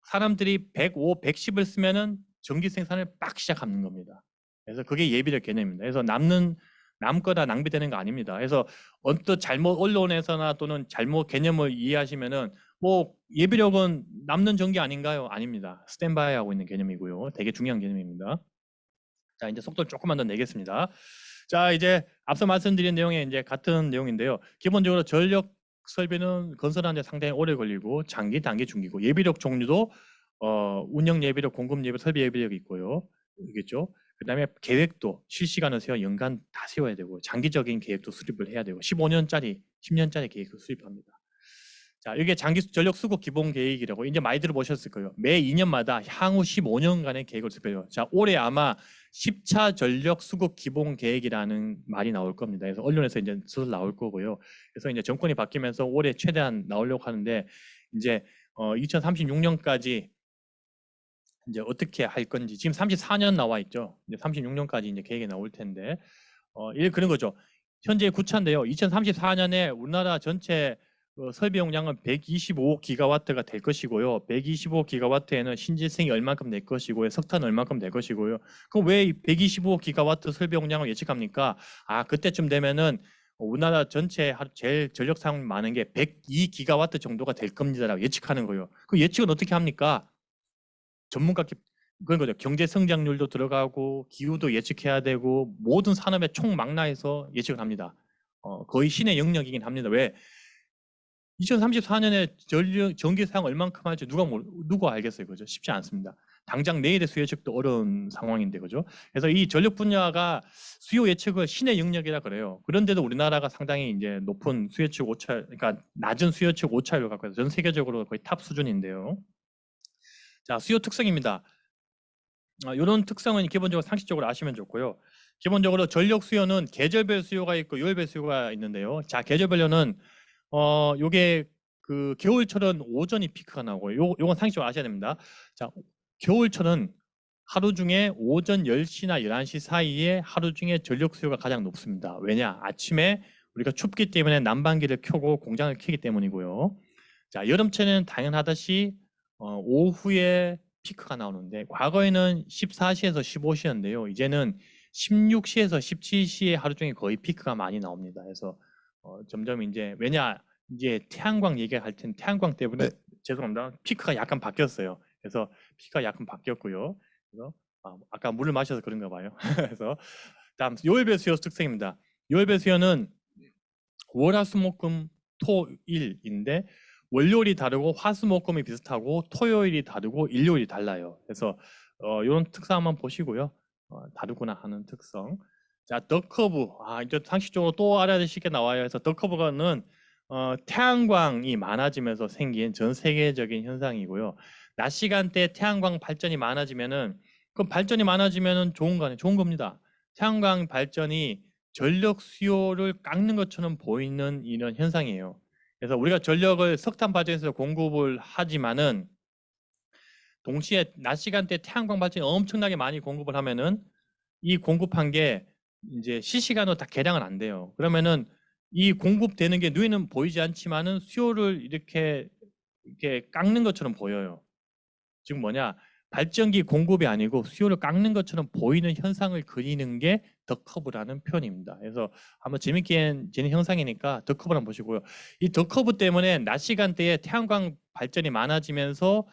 사람들이 105, 110을 쓰면은 전기 생산을 빡 시작하는 겁니다. 그래서 그게 예비력 개념입니다. 그래서 남거나 낭비되는 거 아닙니다. 그래서 언뜻 잘못 언론에서나 또는 잘못 개념을 이해하시면은 뭐 예비력은 남는 전기 아닌가요? 아닙니다. 스탠바이 하고 있는 개념이고요. 되게 중요한 개념입니다. 자, 이제 속도를 조금만 더 내겠습니다. 자, 이제 앞서 말씀드린 내용에 이제 같은 내용인데요. 기본적으로 전력 설비는 건설하는 데 상당히 오래 걸리고 장기, 단기, 중기고 예비력 종류도 운영 예비력, 공급 예비력, 설비 예비력이 있고요. 있겠죠. 그다음에 계획도 실시간을 세워 연간 다 세워야 되고 장기적인 계획도 수립을 해야 되고 15년짜리, 10년짜리 계획도 수립합니다. 자, 이게 장기 전력 수급 기본 계획이라고 이제 많이 들어보셨을 거예요. 매 2년마다 향후 15년간의 계획을 수립해요. 자, 올해 아마 10차 전력 수급 기본 계획이라는 말이 나올 겁니다. 그래서 언론에서 이제 슬슬 나올 거고요. 그래서 이제 정권이 바뀌면서 올해 최대한 나오려고 하는데 이제 2036년까지 이제 어떻게 할 건지 지금 34년 나와 있죠. 이제 36년까지 이제 계획이 나올 텐데 그런 거죠. 현재 구차인데요. 2034년에 우리나라 전체 설비 용량은 125기가와트가 될 것이고요. 125기가와트에는 신재생이 얼만큼 될 것이고요. 석탄 얼만큼 될 것이고요. 그럼 왜 125기가와트 설비 용량을 예측합니까? 그때쯤 되면은 우리나라 전체 제일 전력 사용 많은 게 102기가와트 정도가 될 겁니다라고 예측하는 거예요. 그 예측은 어떻게 합니까? 전문가 그런 거죠. 경제 성장률도 들어가고 기후도 예측해야 되고 모든 산업의 총망라해서 예측을 합니다. 거의 신의 영역이긴 합니다. 왜? 2034년에 전기 사용 얼만큼 할지 누가 알겠어요, 그죠? 쉽지 않습니다. 당장 내일의 수요 예측도 어려운 상황인데, 그죠? 그래서 이 전력 분야가 수요 예측을 신의 영역이라 그래요. 그런데도 우리나라가 상당히 이제 높은 수요 예측 오차, 그러니까 낮은 수요 예측 오차율을 갖고 있어요. 전 세계적으로 거의 탑 수준인데요. 자, 수요 특성입니다. 이런 특성은 기본적으로 상식적으로 아시면 좋고요. 기본적으로 전력 수요는 계절별 수요가 있고 요일별 수요가 있는데요. 자, 계절별로는 요게 그 겨울철은 오전이 피크가 나오고 요건 상식적으로 아셔야 됩니다. 자, 겨울철은 하루 중에 오전 10시나 11시 사이에 하루 중에 전력 수요가 가장 높습니다. 왜냐? 아침에 우리가 춥기 때문에 난방기를 켜고 공장을 켜기 때문이고요. 자, 여름철에는 당연하듯이 오후에 피크가 나오는데 과거에는 14시에서 15시였는데요. 이제는 16시에서 17시에 하루 종일 거의 피크가 많이 나옵니다. 그래서 점점 이제 왜냐 이제 태양광 얘기할 텐데 태양광 때문에 죄송합니다. 피크가 약간 바뀌었어요. 그래서 피크가 약간 바뀌었고요. 그래서 아까 물을 마셔서 그런가 봐요. 그래서 다음 요일별 수요 특성입니다. 요일별 수요는 월화수목금 토일인데 월요일이 다르고 화수목금이 비슷하고 토요일이 다르고 일요일이 달라요. 그래서 이런 특성 한번 보시고요. 다르구나 하는 특성. 자, 더 커브. 이제 상식적으로 또 알아야 될 쉽게 나와요. 그래서 더 커브는 태양광이 많아지면서 생긴 전 세계적인 현상이고요. 낮 시간대 태양광 발전이 많아지면은 그럼 발전이 많아지면은 좋은 거 아니에요? 좋은 겁니다. 태양광 발전이 전력 수요를 깎는 것처럼 보이는 이런 현상이에요. 그래서 우리가 전력을 석탄 발전에서 공급을 하지만은 동시에 낮 시간대 태양광 발전이 엄청나게 많이 공급을 하면은 이 공급한 게 이제 실시간으로 다 계량은 안 돼요. 그러면은 이 공급되는 게 눈에는 보이지 않지만은 수요를 이렇게 깎는 것처럼 보여요. 지금 뭐냐? 발전기 공급이 아니고 수요를 깎는 것처럼 보이는 현상을 그리는 게 더 커브라는 표현입니다. 그래서 한번 재밌게 지는 형상이니까 더 커브를 한번 보시고요. 이 더 커브 때문에 낮 시간대에 태양광 발전이 많아지면서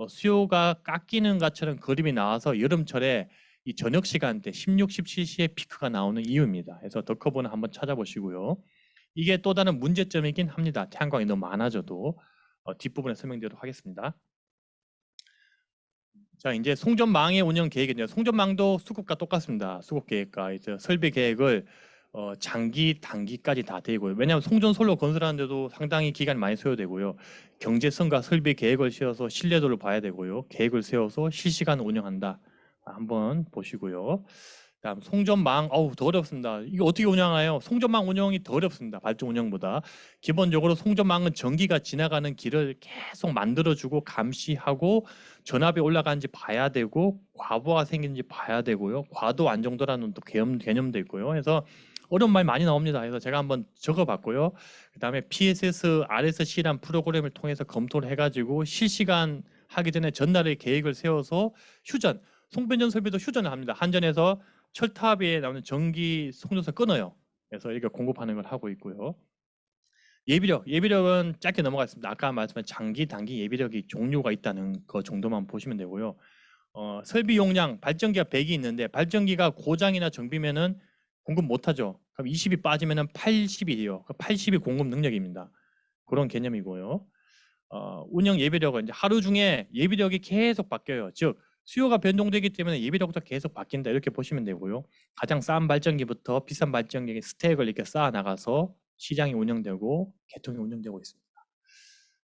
수요가 깎이는 것처럼 그림이 나와서 여름철에 이 저녁 시간대 16, 17시에 피크가 나오는 이유입니다. 그래서 더 커브는 한번 찾아보시고요. 이게 또 다른 문제점이긴 합니다. 태양광이 너무 많아져도 뒷부분에 설명드리도록 하겠습니다. 자, 이제 송전망의 운영 계획인데요. 송전망도 수급과 똑같습니다. 수급 계획과 이제 설비 계획을 장기, 단기까지 다 되고요. 왜냐하면 송전솔로 건설하는데도 상당히 기간이 많이 소요되고요. 경제성과 설비 계획을 세워서 신뢰도를 봐야 되고요. 계획을 세워서 실시간 운영한다. 한번 보시고요. 다음 송전망, 더 어렵습니다. 이거 어떻게 운영해요? 송전망 운영이 더 어렵습니다. 발전 운영보다. 기본적으로 송전망은 전기가 지나가는 길을 계속 만들어주고 감시하고 전압이 올라가는지 봐야 되고 과부하가 생기는지 봐야 되고요. 과도 안정도라는 또 개념도 있고요. 그래서 어려운 말 많이 나옵니다. 그래서 제가 한번 적어봤고요. 그다음에 PSS, RSC란 프로그램을 통해서 검토를 해가지고 실시간 하기 전에 전날에 계획을 세워서 휴전, 송변전 설비도 휴전을 합니다. 한전에서 철탑에 나오는 전기 송전선 끊어요. 그래서 이렇게 공급하는 걸 하고 있고요. 예비력은 짧게 넘어가겠습니다. 아까 말씀한 장기, 단기 예비력이 종류가 있다는 거 정도만 보시면 되고요. 설비 용량, 발전기가 100이 있는데 발전기가 고장이나 정비면은 공급 못하죠. 그럼 20이 빠지면은 80이 돼요. 80이 공급 능력입니다. 그런 개념이고요. 운영 예비력은 이제 하루 중에 예비력이 계속 바뀌어요. 즉 수요가 변동되기 때문에 예비력도 계속 바뀐다 이렇게 보시면 되고요. 가장 싼 발전기부터 비싼 발전기 스택을 이렇게 쌓아 나가서 시장이 운영되고 개통이 운영되고 있습니다.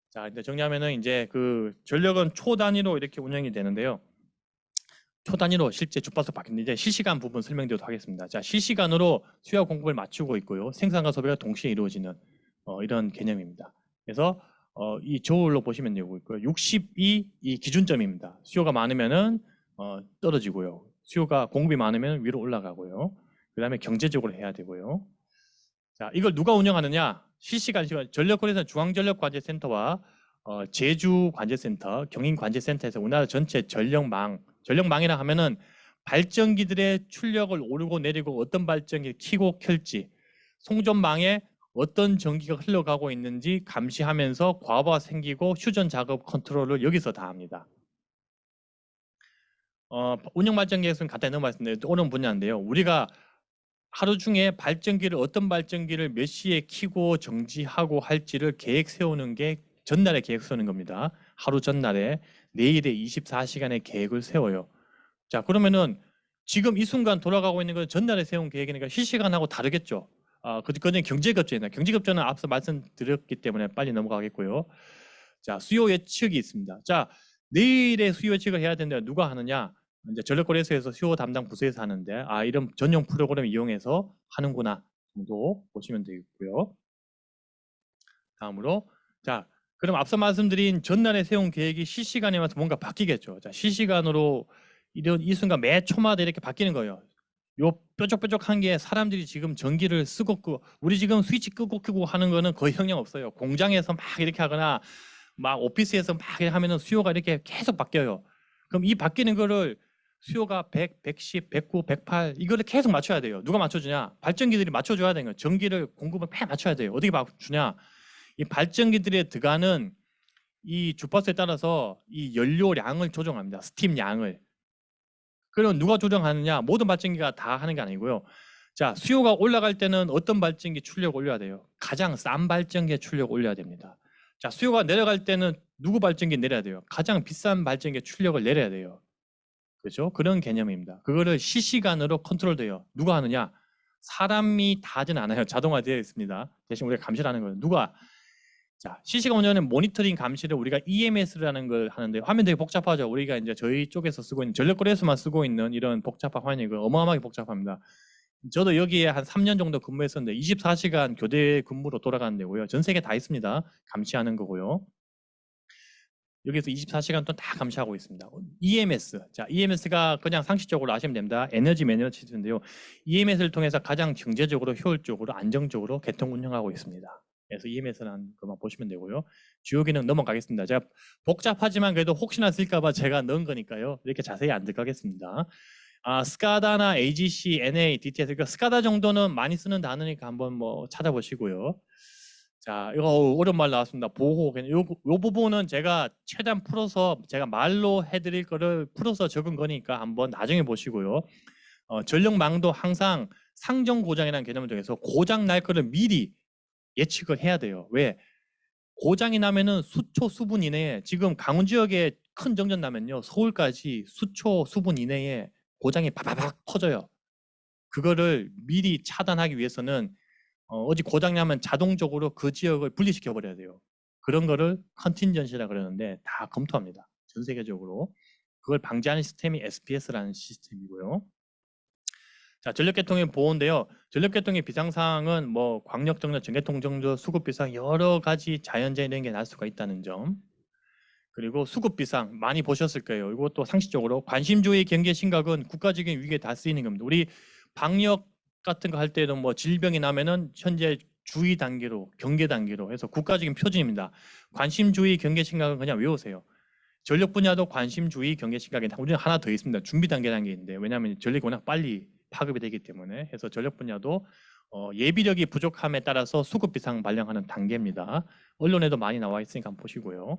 자, 이제 정리하면은 이제 그 전력은 초 단위로 이렇게 운영이 되는데요. 초 단위로 실제 주파수 바뀌는데 이제 실시간 부분 설명드리도록 하겠습니다. 자, 실시간으로 수요와 공급을 맞추고 있고요. 생산과 소비가 동시에 이루어지는 이런 개념입니다. 그래서 이 저울로 보시면 되고 있고요. 60이 이 기준점입니다. 수요가 많으면은 떨어지고요. 수요가 공급이 많으면 위로 올라가고요. 그다음에 경제적으로 해야 되고요. 자, 이걸 누가 운영하느냐? 실시간 전력거래에서 중앙전력관제센터와 제주관제센터, 경인관제센터에서 우리나라 전체 전력망이라 하면은 발전기들의 출력을 오르고 내리고 어떤 발전기를 켜고 켤지, 송전망에 어떤 전기가 흘러가고 있는지 감시하면서 과부하 생기고 휴전 작업 컨트롤을 여기서 다 합니다. 운영 발전기에서는 간단히 넘어갔습니다. 오는 분야인데요. 우리가 하루 중에 발전기를 어떤 발전기를 몇 시에 켜고 정지하고 할지를 계획 세우는 게 전날에 계획 세우는 겁니다. 하루 전날에 내일의 24시간의 계획을 세워요. 자, 그러면은 지금 이 순간 돌아가고 있는 건 전날에 세운 계획이니까 실시간하고 다르겠죠. 그건 경제급전이다. 경제급전은 앞서 말씀드렸기 때문에 빨리 넘어가겠고요. 자, 수요 예측이 있습니다. 자, 내일의 수요 예측을 해야 되는데 누가 하느냐? 이제 전력거래소에서 수요 담당 부서에서 하는데 이런 전용 프로그램 이용해서 하는구나 정도 보시면 되겠고요. 다음으로 자, 그럼 앞서 말씀드린 전날에 세운 계획이 실시간에 맞춰 뭔가 바뀌겠죠. 자, 실시간으로 이런 이 순간 매 초마다 이렇게 바뀌는 거예요. 요 뾰족뾰족한 게 사람들이 지금 전기를 쓰고 끄고 우리 지금 스위치 끄고 켜고 하는 거는 거의 영향 없어요. 공장에서 막 이렇게 하거나 막 오피스에서 막 이렇게 하면은 수요가 이렇게 계속 바뀌어요. 그럼 이 바뀌는 거를 수요가 100, 110, 109, 108 이거를 계속 맞춰야 돼요. 누가 맞춰주냐? 발전기들이 맞춰줘야 되는 거예요. 전기를 공급을 매 맞춰야 돼요. 어떻게 맞추냐? 이 발전기들에 들어가는 이 주파수에 따라서 이 연료량을 조정합니다. 스팀 양을. 그럼 누가 조정하느냐? 모든 발전기가 다 하는 게 아니고요. 자, 수요가 올라갈 때는 어떤 발전기 출력 올려야 돼요? 가장 싼 발전기의 출력 올려야 됩니다. 자, 수요가 내려갈 때는 누구 발전기 내려야 돼요? 가장 비싼 발전기의 출력을 내려야 돼요. 그렇죠? 그런 개념입니다. 그거를 실시간으로 컨트롤돼요. 누가 하느냐? 사람이 다 하진 않아요. 자동화되어 있습니다. 대신 우리가 감시를 하는 거예요. 누가? 자, 실시간 운전은 모니터링 감시를 우리가 EMS라는 걸 하는데 화면 되게 복잡하죠. 우리가 이제 저희 쪽에서 쓰고 있는 전력거래소만 쓰고 있는 이런 복잡한 화면이 어마어마하게 복잡합니다. 저도 여기에 한 3년 정도 근무했었는데 24시간 교대 근무로 돌아가는 데고요. 전 세계 다 있습니다. 감시하는 거고요. 여기서 24시간 동안 다 감시하고 있습니다. EMS. 자, EMS가 그냥 상식적으로 아시면 됩니다. 에너지 매니저 시스템인데요. EMS를 통해서 가장 경제적으로 효율적으로 안정적으로 개통 운영하고 있습니다. 그래서 EMS라는 것만 보시면 되고요. 주요 기능 넘어가겠습니다. 제가 복잡하지만 그래도 혹시나 쓸까봐 제가 넣은 거니까요. 이렇게 자세히 안 들어가겠습니다. 스카다나 AGC, NA, DTS, 그러니까 스카다 정도는 많이 쓰는 단어니까 한번 뭐 찾아보시고요. 자, 이거 오랜말 나왔습니다. 보호. 요 부분은 제가 최대한 풀어서 제가 말로 해드릴 거를 풀어서 적은 거니까 한번 나중에 보시고요. 전력망도 항상 상정 고장이라는 개념을 통해서 고장 날 거를 미리 예측을 해야 돼요. 왜? 고장이 나면은 수초 수분 이내에 지금 강원 지역에 큰 정전 나면요. 서울까지 수초 수분 이내에 고장이 바바박 터져요. 그거를 미리 차단하기 위해서는 어디 고장 나면 자동적으로 그 지역을 분리시켜 버려야 돼요. 그런 거를 컨틴전시라 그러는데 다 검토합니다. 전 세계적으로. 그걸 방지하는 시스템이 SPS라는 시스템이고요. 자, 전력계통의 보호인데요. 전력계통의 비상사항은 뭐 광역정저, 전개통 정저, 수급비상 여러 가지 자연재해 게 날 수가 있다는 점. 그리고 수급비상 많이 보셨을 거예요. 이것도 상식적으로 관심주의 경계 심각은 국가적인 위기에 다 쓰이는 겁니다. 우리 방역 같은 거 할 때도 뭐 질병이 나면은 현재 주의 단계로 경계 단계로 해서 국가적인 표준입니다. 관심주의 경계 심각은 그냥 외우세요. 전력 분야도 관심주의 경계 심각에 우리는 하나 더 있습니다. 준비 단계라는 게 있는데 왜냐하면 전력이 워낙 빨리 파급이 되기 때문에 해서 전력 분야도 예비력이 부족함에 따라서 수급 비상 발령하는 단계입니다. 언론에도 많이 나와 있으니까 한번 보시고요.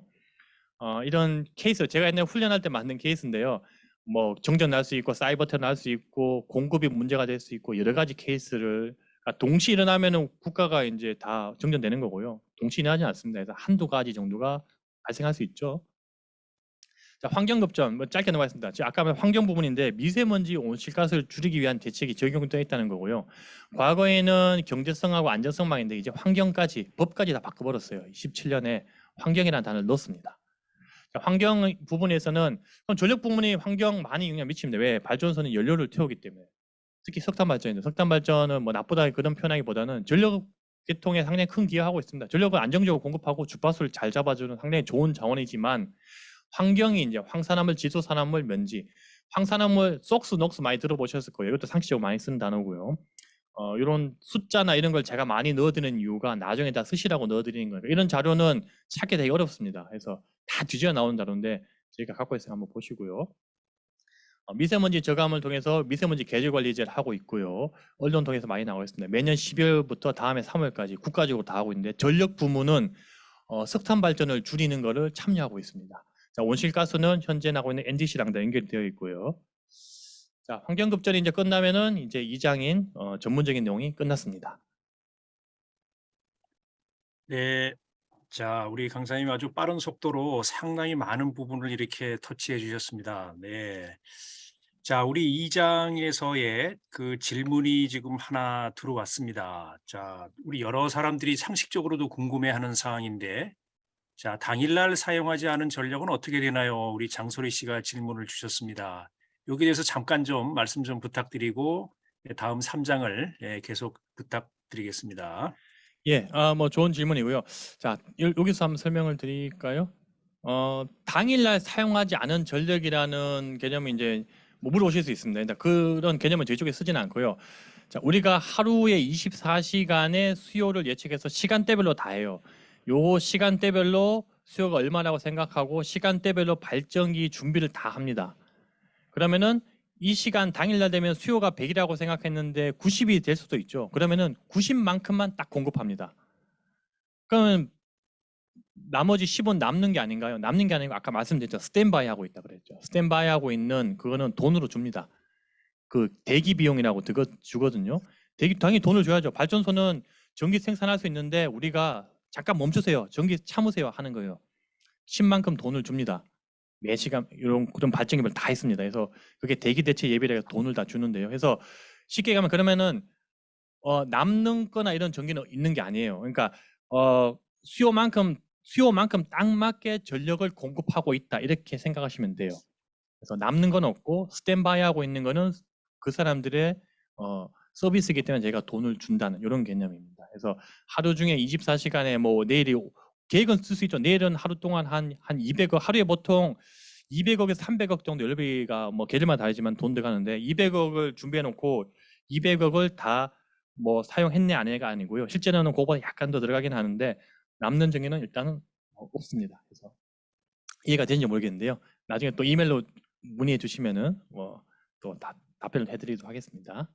이런 케이스 제가 옛날에 훈련할 때 만든 케이스인데요. 뭐 정전 날 수 있고 사이버 테러 날 수 있고 공급이 문제가 될 수 있고 여러 가지 케이스를 동시 일어나면은 국가가 이제 다 정전되는 거고요. 동시 일어나지 않습니다. 그래서 한두 가지 정도가 발생할 수 있죠. 자, 환경급전 뭐 짧게 넘어가겠습니다. 아까 말한 환경 부분인데 미세먼지 온실가스를 줄이기 위한 대책이 적용되어 있다는 거고요. 과거에는 경제성하고 안전성망인데 이제 환경까지 법까지 다 바꿔버렸어요. 17년에 환경이라는 단어를 넣었습니다. 자, 환경 부분에서는 그럼 전력 부분이 환경 많이 영향 미칩니다. 왜? 발전소는 연료를 태우기 때문에. 특히 석탄 발전인데 석탄 발전은 뭐 나쁘다 그런 표현하기보다는 전력 계통에 상당히 큰 기여하고 있습니다. 전력을 안정적으로 공급하고 주파수를 잘 잡아주는 상당히 좋은 자원이지만 환경이 이제 황산화물, 지소산화물, 먼지, 황산화물, 속스, 녹스 많이 들어보셨을 거예요. 이것도 상식적으로 많이 쓰는 단어고요. 이런 숫자나 이런 걸 제가 많이 넣어드리는 이유가 나중에 다 쓰시라고 넣어드리는 거예요. 이런 자료는 찾기 되게 어렵습니다. 그래서 다 뒤져야 나오는 자료인데 저희가 갖고 있으니까 한번 보시고요. 미세먼지 저감을 통해서 미세먼지 계절 관리제를 하고 있고요. 언론 통해서 많이 나오고 있습니다. 매년 12월부터 다음해 3월까지 국가적으로 다 하고 있는데 전력 부문은 석탄 발전을 줄이는 것을 참여하고 있습니다. 자, 온실가스는 현재 나오고 있는 NDC랑 다 연결되어 있고요. 자, 환경급전이 이제 끝나면은 이제 2장인 전문적인 내용이 끝났습니다. 네. 자, 우리 강사님 아주 빠른 속도로 상당히 많은 부분을 이렇게 터치해 주셨습니다. 네. 자, 우리 2장에서의 그 질문이 지금 하나 들어왔습니다. 자, 우리 여러 사람들이 상식적으로도 궁금해하는 사항인데, 자, 당일날 사용하지 않은 전력은 어떻게 되나요? 우리 장소리 씨가 질문을 주셨습니다. 여기에 대해서 잠깐 좀 말씀 좀 부탁드리고 다음 3장을 계속 부탁드리겠습니다. 예, 뭐 좋은 질문이고요. 자, 여기서 한번 설명을 드릴까요? 당일날 사용하지 않은 전력이라는 개념이 이제 뭐 물어보실 수 있습니다. 일단 그런 개념은 저희 쪽에 쓰지는 않고요. 자, 우리가 하루에 24시간의 수요를 예측해서 시간대별로 다 해요. 요 시간대별로 수요가 얼마라고 생각하고 시간대별로 발전기 준비를 다 합니다. 그러면은 이 시간 당일날 되면 수요가 100이라고 생각했는데 90이 될 수도 있죠. 그러면은 90만큼만 딱 공급합니다. 그러면 나머지 10은 남는 게 아닌가요? 남는 게 아니고 아까 말씀드렸죠. 스탠바이 하고 있다 그랬죠. 스탠바이 하고 있는 그거는 돈으로 줍니다. 그 대기 비용이라고 주거든요. 당연히 돈을 줘야죠. 발전소는 전기 생산할 수 있는데 우리가 잠깐 멈추세요. 전기 참으세요 하는 거예요. 10만큼 돈을 줍니다. 매 시간 그런 발전기별 다 있습니다. 그래서 그게 대기 대체 예비라 해서 돈을 다 주는데요. 그래서 쉽게 가면 그러면은 남는 거나 이런 전기는 있는 게 아니에요. 그러니까 수요만큼 딱 맞게 전력을 공급하고 있다 이렇게 생각하시면 돼요. 그래서 남는 건 없고 스탠바이 하고 있는 거는 그 사람들의 서비스이기 때문에 저희가 돈을 준다는 이런 개념입니다. 그래서 하루 중에 24시간에 뭐 내일이 계획은 쓸 수 있죠. 내일은 하루 동안 한 200억, 하루에 보통 200억에서 300억 정도 연료비가 뭐 계절마다 다르지만 돈 들어가는데 200억을 준비해 놓고 200억을 다 뭐 사용했네 안 해가 아니고요. 실제로는 그거보다 약간 더 들어가긴 하는데 남는 전기는 일단은 없습니다. 그래서 이해가 되는지 모르겠는데요. 나중에 또 이메일로 문의해 주시면은 뭐 또 답변을 해드리도록 하겠습니다.